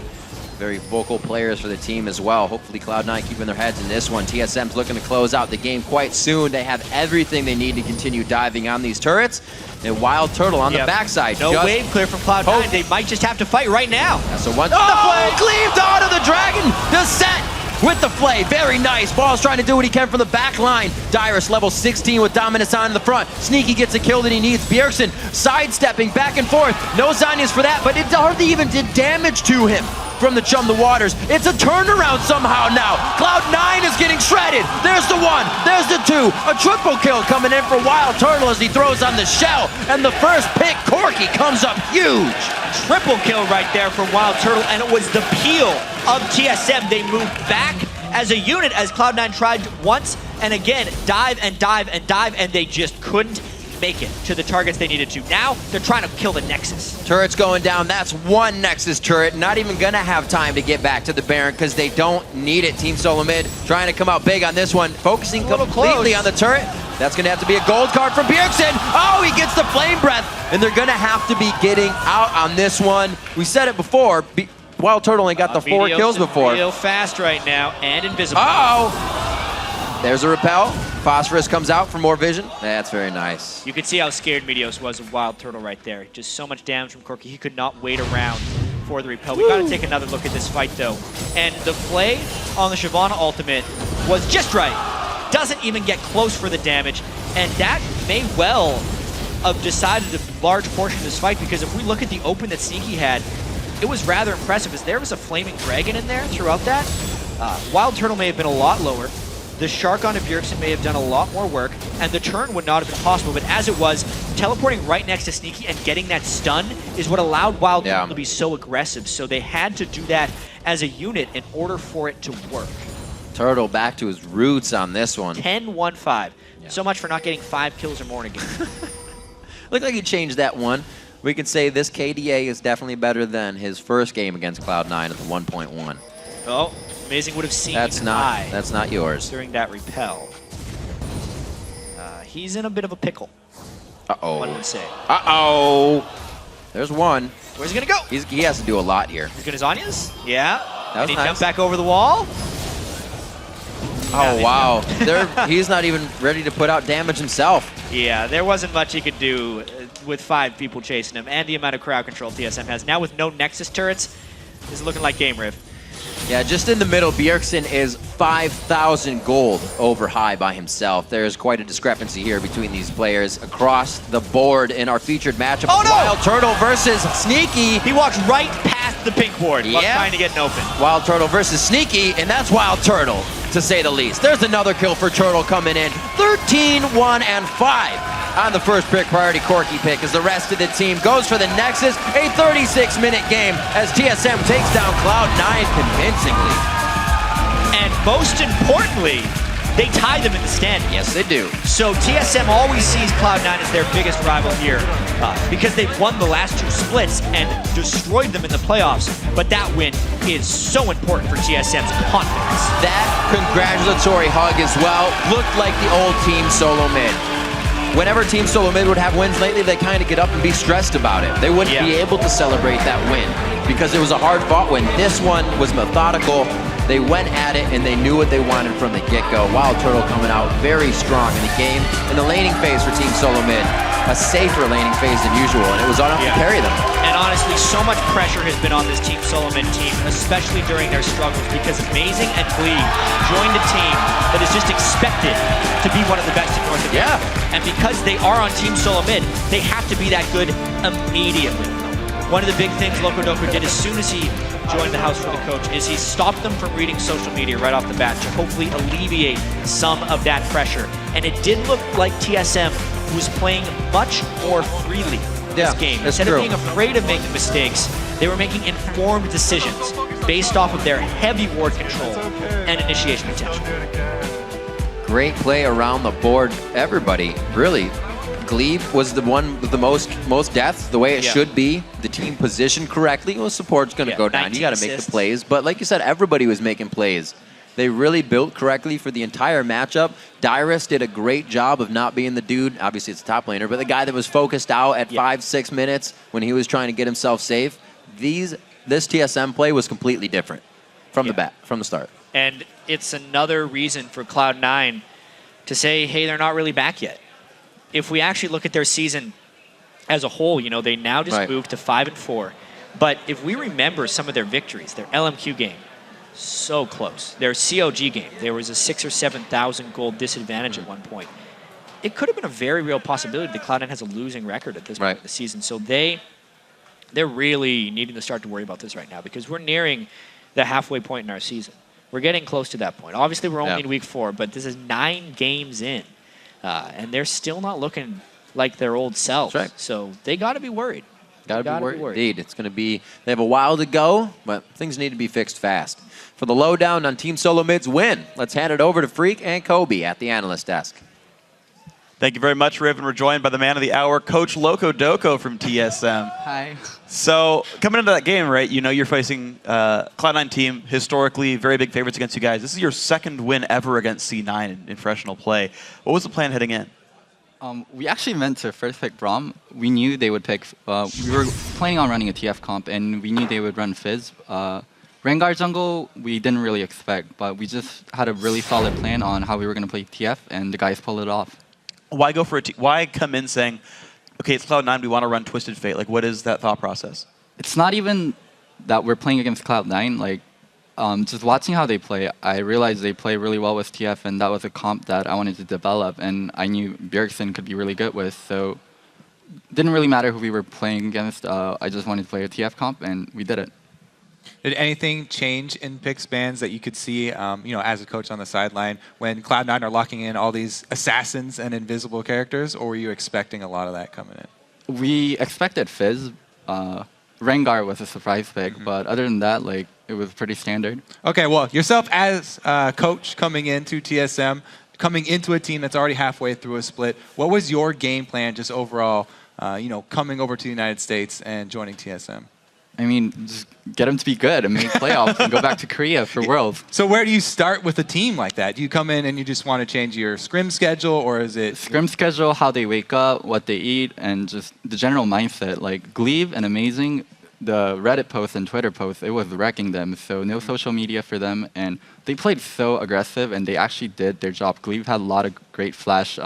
[SPEAKER 1] Very vocal players for the team as well. Hopefully Cloud9 keeping their heads in this one. TSM's looking to close out the game quite soon. They have everything they need to continue diving on these turrets. And WildTurtle on the backside.
[SPEAKER 2] No wave clear from Cloud9. They might just have to fight right now.
[SPEAKER 1] That's a one. Oh, Glebe out of the Dragon. The set. With the play, very nice. Ball's trying to do what he can from the back line. Dyrus level 16 with Dominus on in the front. Sneaky gets a kill that he needs. Bjergsen sidestepping back and forth. No Zanya's for that, but it hardly even did damage to him from the Chum the Waters. It's a turnaround somehow now. Cloud9 is getting shredded. There's the 1, there's the 2. A triple kill coming in for WildTurtle as he throws on the shell. And the first pick, Corky, comes up huge.
[SPEAKER 2] Triple kill right there from WildTurtle, and it was the peel of TSM. They moved back as a unit as Cloud9 tried once and again, dive and dive and dive, and they just couldn't make it to the targets they needed to. Now, they're trying to kill the Nexus.
[SPEAKER 1] Turret's going down. That's 1 Nexus turret. Not even gonna have time to get back to the Baron because they don't need it. Team Solo Mid trying to come out big on this one. Focusing completely on the turret. That's gonna have to be a gold card from Bjergsen. Oh, he gets the flame breath. And they're gonna have to be getting out on this one. We said it before. WildTurtle only got the 4 kills before.
[SPEAKER 2] Real fast right now and invisible.
[SPEAKER 1] Uh-oh. There's a repel. Phosphorus comes out for more vision. That's very nice.
[SPEAKER 2] You could see how scared Meteos was of WildTurtle right there. Just so much damage from Corki. He could not wait around for the repel. We got to take another look at this fight, though. And the play on the Shyvana ultimate was just right. Doesn't even get close for the damage. And that may well have decided a large portion of this fight, because if we look at the open that Sneaky had, it was rather impressive, as there was a Flaming Dragon in there throughout that. WildTurtle may have been a lot lower. The Shark onto Bjergsen may have done a lot more work, and the turn would not have been possible, but as it was, teleporting right next to Sneaky and getting that stun is what allowed WildTurtle to be so aggressive, so they had to do that as a unit in order for it to work.
[SPEAKER 1] Turtle back to his roots on this one.
[SPEAKER 2] 10-1-5. So much for not getting 5 kills or more in a game.
[SPEAKER 1] Looked like he changed that one. We can say this KDA is definitely better than his first game against Cloud9 at the 1.1.
[SPEAKER 2] Oh, Amazing would have seen
[SPEAKER 1] that's not yours.
[SPEAKER 2] During that repel. He's in a bit of a pickle.
[SPEAKER 1] Uh-oh.
[SPEAKER 2] One would say.
[SPEAKER 1] Uh-oh. There's one.
[SPEAKER 2] Where's he gonna go?
[SPEAKER 1] He has to do a lot here.
[SPEAKER 2] He's got his Anyas? Yeah.
[SPEAKER 1] That was
[SPEAKER 2] Did he
[SPEAKER 1] nice.
[SPEAKER 2] jump back over the wall?
[SPEAKER 1] Oh, wow. He's not even ready to put out damage himself.
[SPEAKER 2] Yeah, there wasn't much he could do with 5 people chasing him, and the amount of crowd control TSM has. Now with no Nexus turrets, this is looking like Game Riv.
[SPEAKER 1] Yeah, just in the middle, Bjergsen is 5,000 gold over high by himself. There's quite a discrepancy here between these players across the board in our featured matchup.
[SPEAKER 2] Oh, no!
[SPEAKER 1] WildTurtle versus Sneaky.
[SPEAKER 2] He walks right past the pink board while trying to get an open.
[SPEAKER 1] WildTurtle versus Sneaky, and that's WildTurtle, to say the least. There's another kill for Turtle coming in. 13-1-5 on the first pick, priority Corki pick, as the rest of the team goes for the Nexus. A 36-minute game as TSM takes down Cloud9 convincingly.
[SPEAKER 2] And most importantly, they tie them in the standings.
[SPEAKER 1] Yes, they do.
[SPEAKER 2] So TSM always sees Cloud9 as their biggest rival here because they've won the last 2 splits and destroyed them in the playoffs. But that win is so important for TSM's confidence.
[SPEAKER 1] That congratulatory hug as well looked like the old Team Solo Mid. Whenever Team Solo Mid would have wins lately, they kind of get up and be stressed about it. They wouldn't be able to celebrate that win because it was a hard-fought win. This one was methodical. They went at it, and they knew what they wanted from the get-go. WildTurtle coming out very strong in the game. In the laning phase for Team Solo Mid, a safer laning phase than usual, and it was enough to carry them.
[SPEAKER 2] And honestly, so much pressure has been on this Team Solo Mid team, especially during their struggles, because Amazing and Glee joined a team that is just expected to be one of the best in North America. And because they are on Team Solo Mid, they have to be that good immediately. One of the big things Locodoco did as soon as he joined the house for the coach is he stopped them from reading social media right off the bat to hopefully alleviate some of that pressure. And it did look like TSM was playing much more freely this game. Instead of being afraid of making mistakes, they were making informed decisions based off of their heavy ward control and initiation potential.
[SPEAKER 1] Great play around the board. Everybody, really. Glebe was the one with the most deaths, the way it should be. The team positioned correctly. Well, support's going to go down. You got to make the plays. But like you said, everybody was making plays. They really built correctly for the entire matchup. Dyrus did a great job of not being the dude. Obviously, it's a top laner, but the guy that was focused out at 5-6 minutes when he was trying to get himself safe. This TSM play was completely different from the start.
[SPEAKER 2] And it's another reason for Cloud9 to say, hey, they're not really back yet. If we actually look at their season as a whole, you know, they now just moved to 5-4. But if we remember some of their victories, their LMQ game, so close. Their COG game, there was a 6,000 or 7,000 gold disadvantage at one point. It could have been a very real possibility that Cloud9 has a losing record at this point of the season. So they're really needing to start to worry about this right now because we're nearing the halfway point in our season. We're getting close to that point. Obviously, we're only in week 4, but this is 9 games in. And they're still not looking like their old selves. So they got to be worried.
[SPEAKER 1] Got to be worried. Indeed. It's going to be, they have a while to go, but things need to be fixed fast. For the lowdown on Team Solo Mid's win, let's hand it over to Freak and Kobe at the analyst desk.
[SPEAKER 8] Thank you very much, Riv, and we're joined by the man of the hour, Coach Locodoco from TSM.
[SPEAKER 9] Hi.
[SPEAKER 8] So, coming into that game, right, you know you're facing Cloud9 team, historically very big favorites against you guys. This is your second win ever against C9 in professional play. What was the plan heading in?
[SPEAKER 9] We actually meant to first pick Braum. We knew they would pick, we were planning on running a TF comp, and we knew they would run Fizz. Rengar jungle, we didn't really expect, but we just had a really solid plan on how we were going to play TF, and the guys pulled it off.
[SPEAKER 8] Why go for why come in saying, okay, it's Cloud9, we want to run Twisted Fate? Like, what is that thought process?
[SPEAKER 9] It's not even that we're playing against Cloud9. Like, just watching how they play, I realized they play really well with TF, and that was a comp that I wanted to develop, and I knew Bjergsen could be really good with, so it didn't really matter who we were playing against. I just wanted to play a TF comp, and we did it.
[SPEAKER 10] Did anything change in picks bans that you could see, as a coach on the sideline, when Cloud9 are locking in all these assassins and invisible characters, or were you expecting a lot of that coming in?
[SPEAKER 9] We expected Fizz. Rengar was a surprise pick, but other than that, like, it was pretty standard.
[SPEAKER 10] Okay, well, yourself as coach coming into TSM, coming into a team that's already halfway through a split, what was your game plan just overall, coming over to the United States and joining TSM?
[SPEAKER 9] I mean, just get them to be good and make playoffs and go back to Korea for Worlds.
[SPEAKER 10] So where do you start with a team like that? Do you come in and you just want to change your scrim schedule, or is it...
[SPEAKER 9] Scrim schedule, how they wake up, what they eat, and just the general mindset. Like, Glebe and Amazing, the Reddit posts and Twitter posts, it was wrecking them. So no social media for them, and they played so aggressive, and they actually did their job. Glebe had a lot of great flash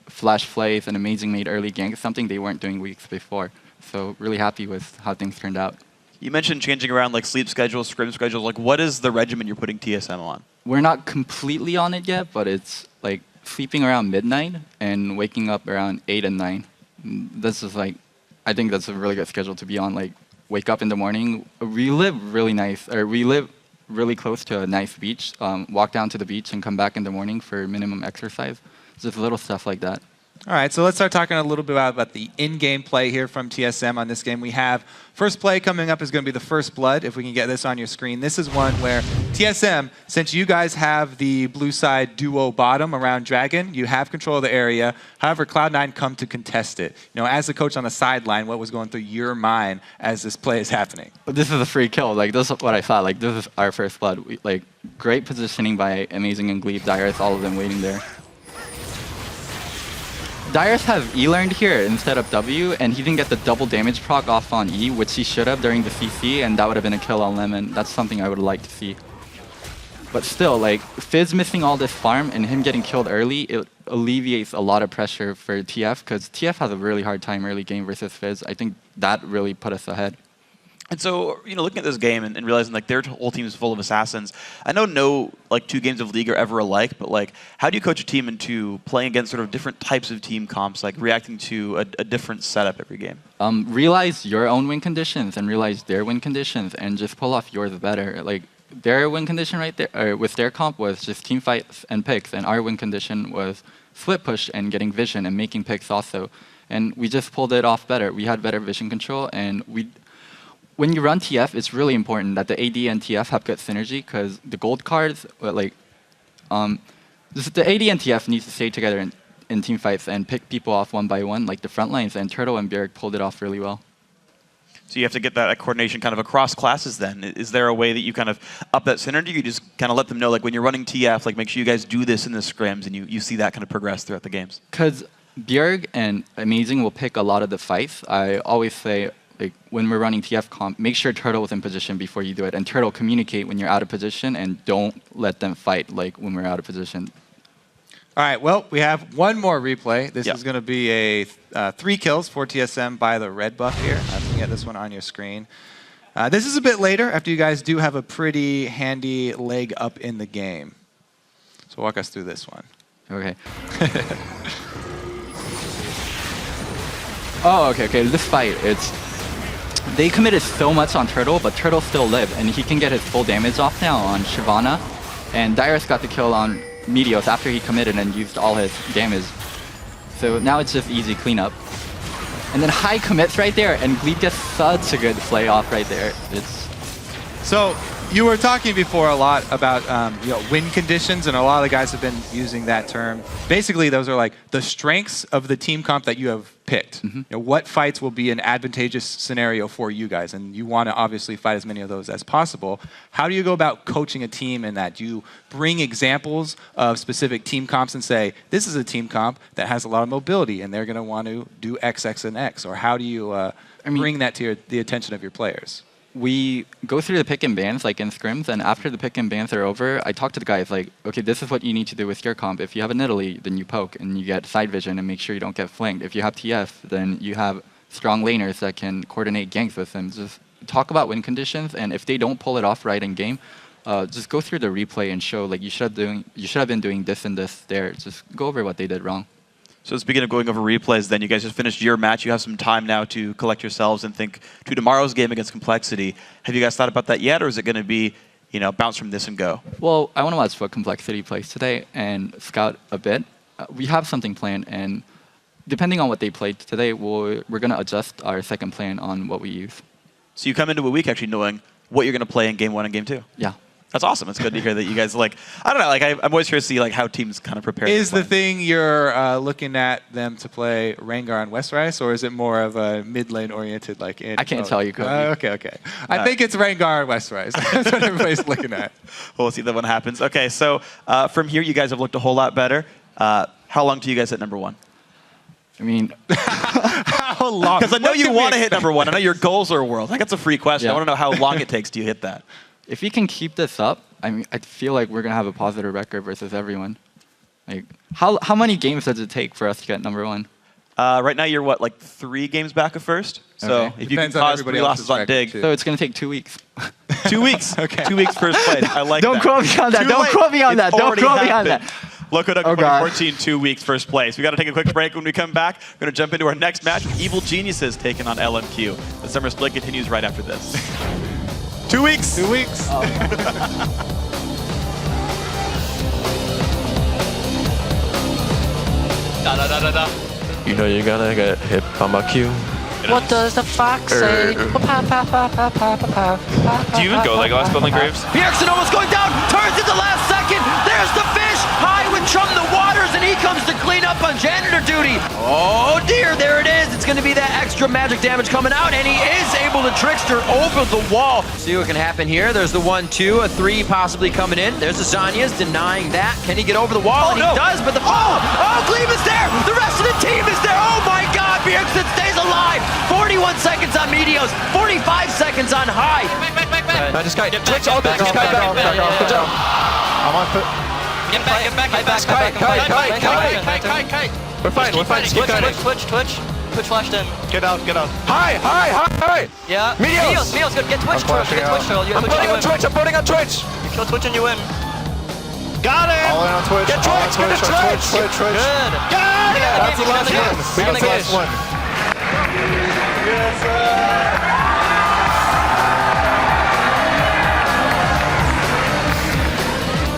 [SPEAKER 9] plays, and Amazing made early ganks, something they weren't doing weeks before. So really happy with how things turned out.
[SPEAKER 8] You mentioned changing around like sleep schedules, scrim schedules. Like, what is the regimen you're putting TSM on?
[SPEAKER 9] We're not completely on it yet, but it's like sleeping around midnight and waking up around 8 and 9. This is like, I think that's a really good schedule to be on. Like, wake up in the morning. We live really nice, or we live really close to a nice beach. Walk down to the beach and come back in the morning for minimum exercise. Just little stuff like that.
[SPEAKER 10] All right, so let's start talking a little bit about the in-game play here from TSM on this game. We have first play coming up is going to be the First Blood, if we can get this on your screen. This is one where TSM, since you guys have the blue side duo bottom around Dragon, you have control of the area. However, Cloud9 come to contest it. As the coach on the sideline, what was going through your mind as this play is happening?
[SPEAKER 9] This is a free kill. Like, this is what I thought. Like, this is our First Blood. Like, great positioning by Amazing and Glebe, Dyrus, all of them waiting there. Dyrus has E learned here instead of W, and he didn't get the double damage proc off on E, which he should have during the CC, and that would have been a kill on Lemon. That's something I would like to see. But still, like, Fizz missing all this farm and him getting killed early, it alleviates a lot of pressure for TF, because TF has a really hard time early game versus Fizz. I think that really put us ahead.
[SPEAKER 8] And so, looking at this game and realizing like their whole team is full of assassins, I know no like 2 games of League are ever alike, but like, how do you coach a team into playing against sort of different types of team comps, like reacting to a different setup every game?
[SPEAKER 9] Realize your own win conditions and realize their win conditions, and just pull off yours better. Like, their win condition right there, with their comp was just team fights and picks, and our win condition was split push and getting vision and making picks also. And we just pulled it off better. We had better vision control, and when you run TF, it's really important that the AD and TF have good synergy, because the gold cards, like, the AD and TF need to stay together in team fights and pick people off one by one, like the front lines, and Turtle and Bjerg pulled it off really well.
[SPEAKER 8] So you have to get that coordination kind of across classes then. Is there a way that you kind of up that synergy? You just kind of let them know, like, when you're running TF, like, make sure you guys do this in the scrims, and you see that kind of progress throughout the games?
[SPEAKER 9] Because Bjerg and Amazing will pick a lot of the fights. I always say, like, when we're running TF comp, make sure Turtle is in position before you do it. And Turtle, communicate when you're out of position, and don't let them fight like when we're out of position.
[SPEAKER 10] All right, well, we have one more replay. This is going to be a 3 kills for TSM by the red buff here. You can get this one on your screen. This is a bit later, after you guys do have a pretty handy leg up in the game. So walk us through this one.
[SPEAKER 9] Okay. Oh, okay. This fight, they committed so much on Turtle, but Turtle still lived, and he can get his full damage off now on Shyvana. And Dyrus got the kill on Meteos after he committed and used all his damage. So now it's just easy cleanup. And then high commits right there, and Glebe gets such a good play off right there.
[SPEAKER 10] So you were talking before a lot about win conditions, and a lot of the guys have been using that term. Basically, those are like the strengths of the team comp that you have picked. What fights will be an advantageous scenario for you guys, and you want to obviously fight as many of those as possible. How do you go about coaching a team in that? Do you bring examples of specific team comps and say, this is a team comp that has a lot of mobility, and they're going to want to do X, X, and X? Or how do you bring that to the attention of your players?
[SPEAKER 9] we go through the pick and bans like in scrims, and after the pick and bans are over, I talk to the guys like, okay, this is what you need to do with your comp. If you have an Italy, then you poke and you get side vision and make sure you don't get flanked. If you have TF, then you have strong laners that can coordinate ganks with them. Just talk about win conditions, and if they don't pull it off right in game, just go through the replay and show like you should have been doing this and this there. Just go over what they did wrong.
[SPEAKER 8] So speaking of going over replays, then you guys just finished your match. You have some time now to collect yourselves and think to tomorrow's game against Complexity. Have you guys thought about that yet, or is it going to be, bounce from this and go?
[SPEAKER 9] Well, I want to watch what Complexity plays today and scout a bit. We have something planned, and depending on what they played today, we're going to adjust our second plan on what we use.
[SPEAKER 8] So you come into a week actually knowing what you're going to play in Game 1 and Game 2?
[SPEAKER 9] Yeah.
[SPEAKER 8] That's awesome. It's good to hear that you guys I don't know, I'm always curious to see how teams kind of prepare.
[SPEAKER 10] Is the thing you're looking at them to play Rengar on West Rice, or is it more of a mid lane oriented like in?
[SPEAKER 9] I can't tell you, Cody.
[SPEAKER 10] Okay. I think it's Rengar on West Rice. That's what everybody's looking at.
[SPEAKER 8] We'll see that one happens. Okay, so from here, you guys have looked a whole lot better. How long do you guys hit #1?
[SPEAKER 9] I mean,
[SPEAKER 10] how long?
[SPEAKER 8] Because I know you want to hit #1. I know your goals are world. That's a free question.
[SPEAKER 9] Yeah.
[SPEAKER 8] I want to know how long it takes to you hit that.
[SPEAKER 9] If we can keep this up, I mean, I feel like we're gonna have a positive record versus everyone. Like, how many games does it take for us to get #1?
[SPEAKER 8] Right now, you're what, 3 games back of first? So
[SPEAKER 9] Okay.
[SPEAKER 8] if you can cause 3 losses on Dig.
[SPEAKER 9] So it's gonna take 2 weeks.
[SPEAKER 8] 2 weeks. Okay. 2 weeks first place. I like
[SPEAKER 6] Don't
[SPEAKER 8] that.
[SPEAKER 6] quote me on that.
[SPEAKER 8] Too
[SPEAKER 6] Don't
[SPEAKER 8] late.
[SPEAKER 6] quote me on
[SPEAKER 8] It's
[SPEAKER 6] that. Don't
[SPEAKER 8] already
[SPEAKER 6] quote me on
[SPEAKER 8] happened.
[SPEAKER 6] that.
[SPEAKER 8] Look at
[SPEAKER 6] Oh, God.
[SPEAKER 8] 2014, 2 weeks first place. We got to take a quick break. When we come back, we're going to jump into our next match with Evil Geniuses taking on LMQ. The summer split continues right after this. 2 weeks.
[SPEAKER 10] 2 weeks.
[SPEAKER 11] You know you're gonna get hit by my Q.
[SPEAKER 12] What does the fox say?
[SPEAKER 11] Do you even go Legolas building graves?
[SPEAKER 1] Bjergsen almost going down, turns at the last second. There's the fish, high with Chum the Waters, and he comes to clean up on janitor duty. Oh dear, there it is. It's going to be that extra magic damage coming out, and he is able to trickster over the wall. See what can happen here. There's the 1-2, a 3 possibly coming in. There's the Zanya's denying that. Can he get over the wall? And he does, but the oh, Gleeb is there. The rest of the team is there. Oh my God, Bjergsen stays alive. 41 seconds on Meteos, 45 seconds on High.
[SPEAKER 11] I just got Twitch all back. Good job.
[SPEAKER 10] I'm on foot.
[SPEAKER 12] Get back. Kite.
[SPEAKER 11] We're fine. Just keep kiting.
[SPEAKER 12] Twitch flashed in.
[SPEAKER 11] Get out. Hi.
[SPEAKER 12] Yeah.
[SPEAKER 11] Meteos.
[SPEAKER 12] Meteos, good. Get Twitch turtle.
[SPEAKER 11] I'm putting on Twitch.
[SPEAKER 12] You kill Twitch and you win.
[SPEAKER 11] Got it.
[SPEAKER 10] All in on Twitch.
[SPEAKER 11] Get Twitch. Get Twitch.
[SPEAKER 12] Good.
[SPEAKER 11] Got it.
[SPEAKER 12] That's the last one.
[SPEAKER 11] We got the last one.
[SPEAKER 10] Yes, sir.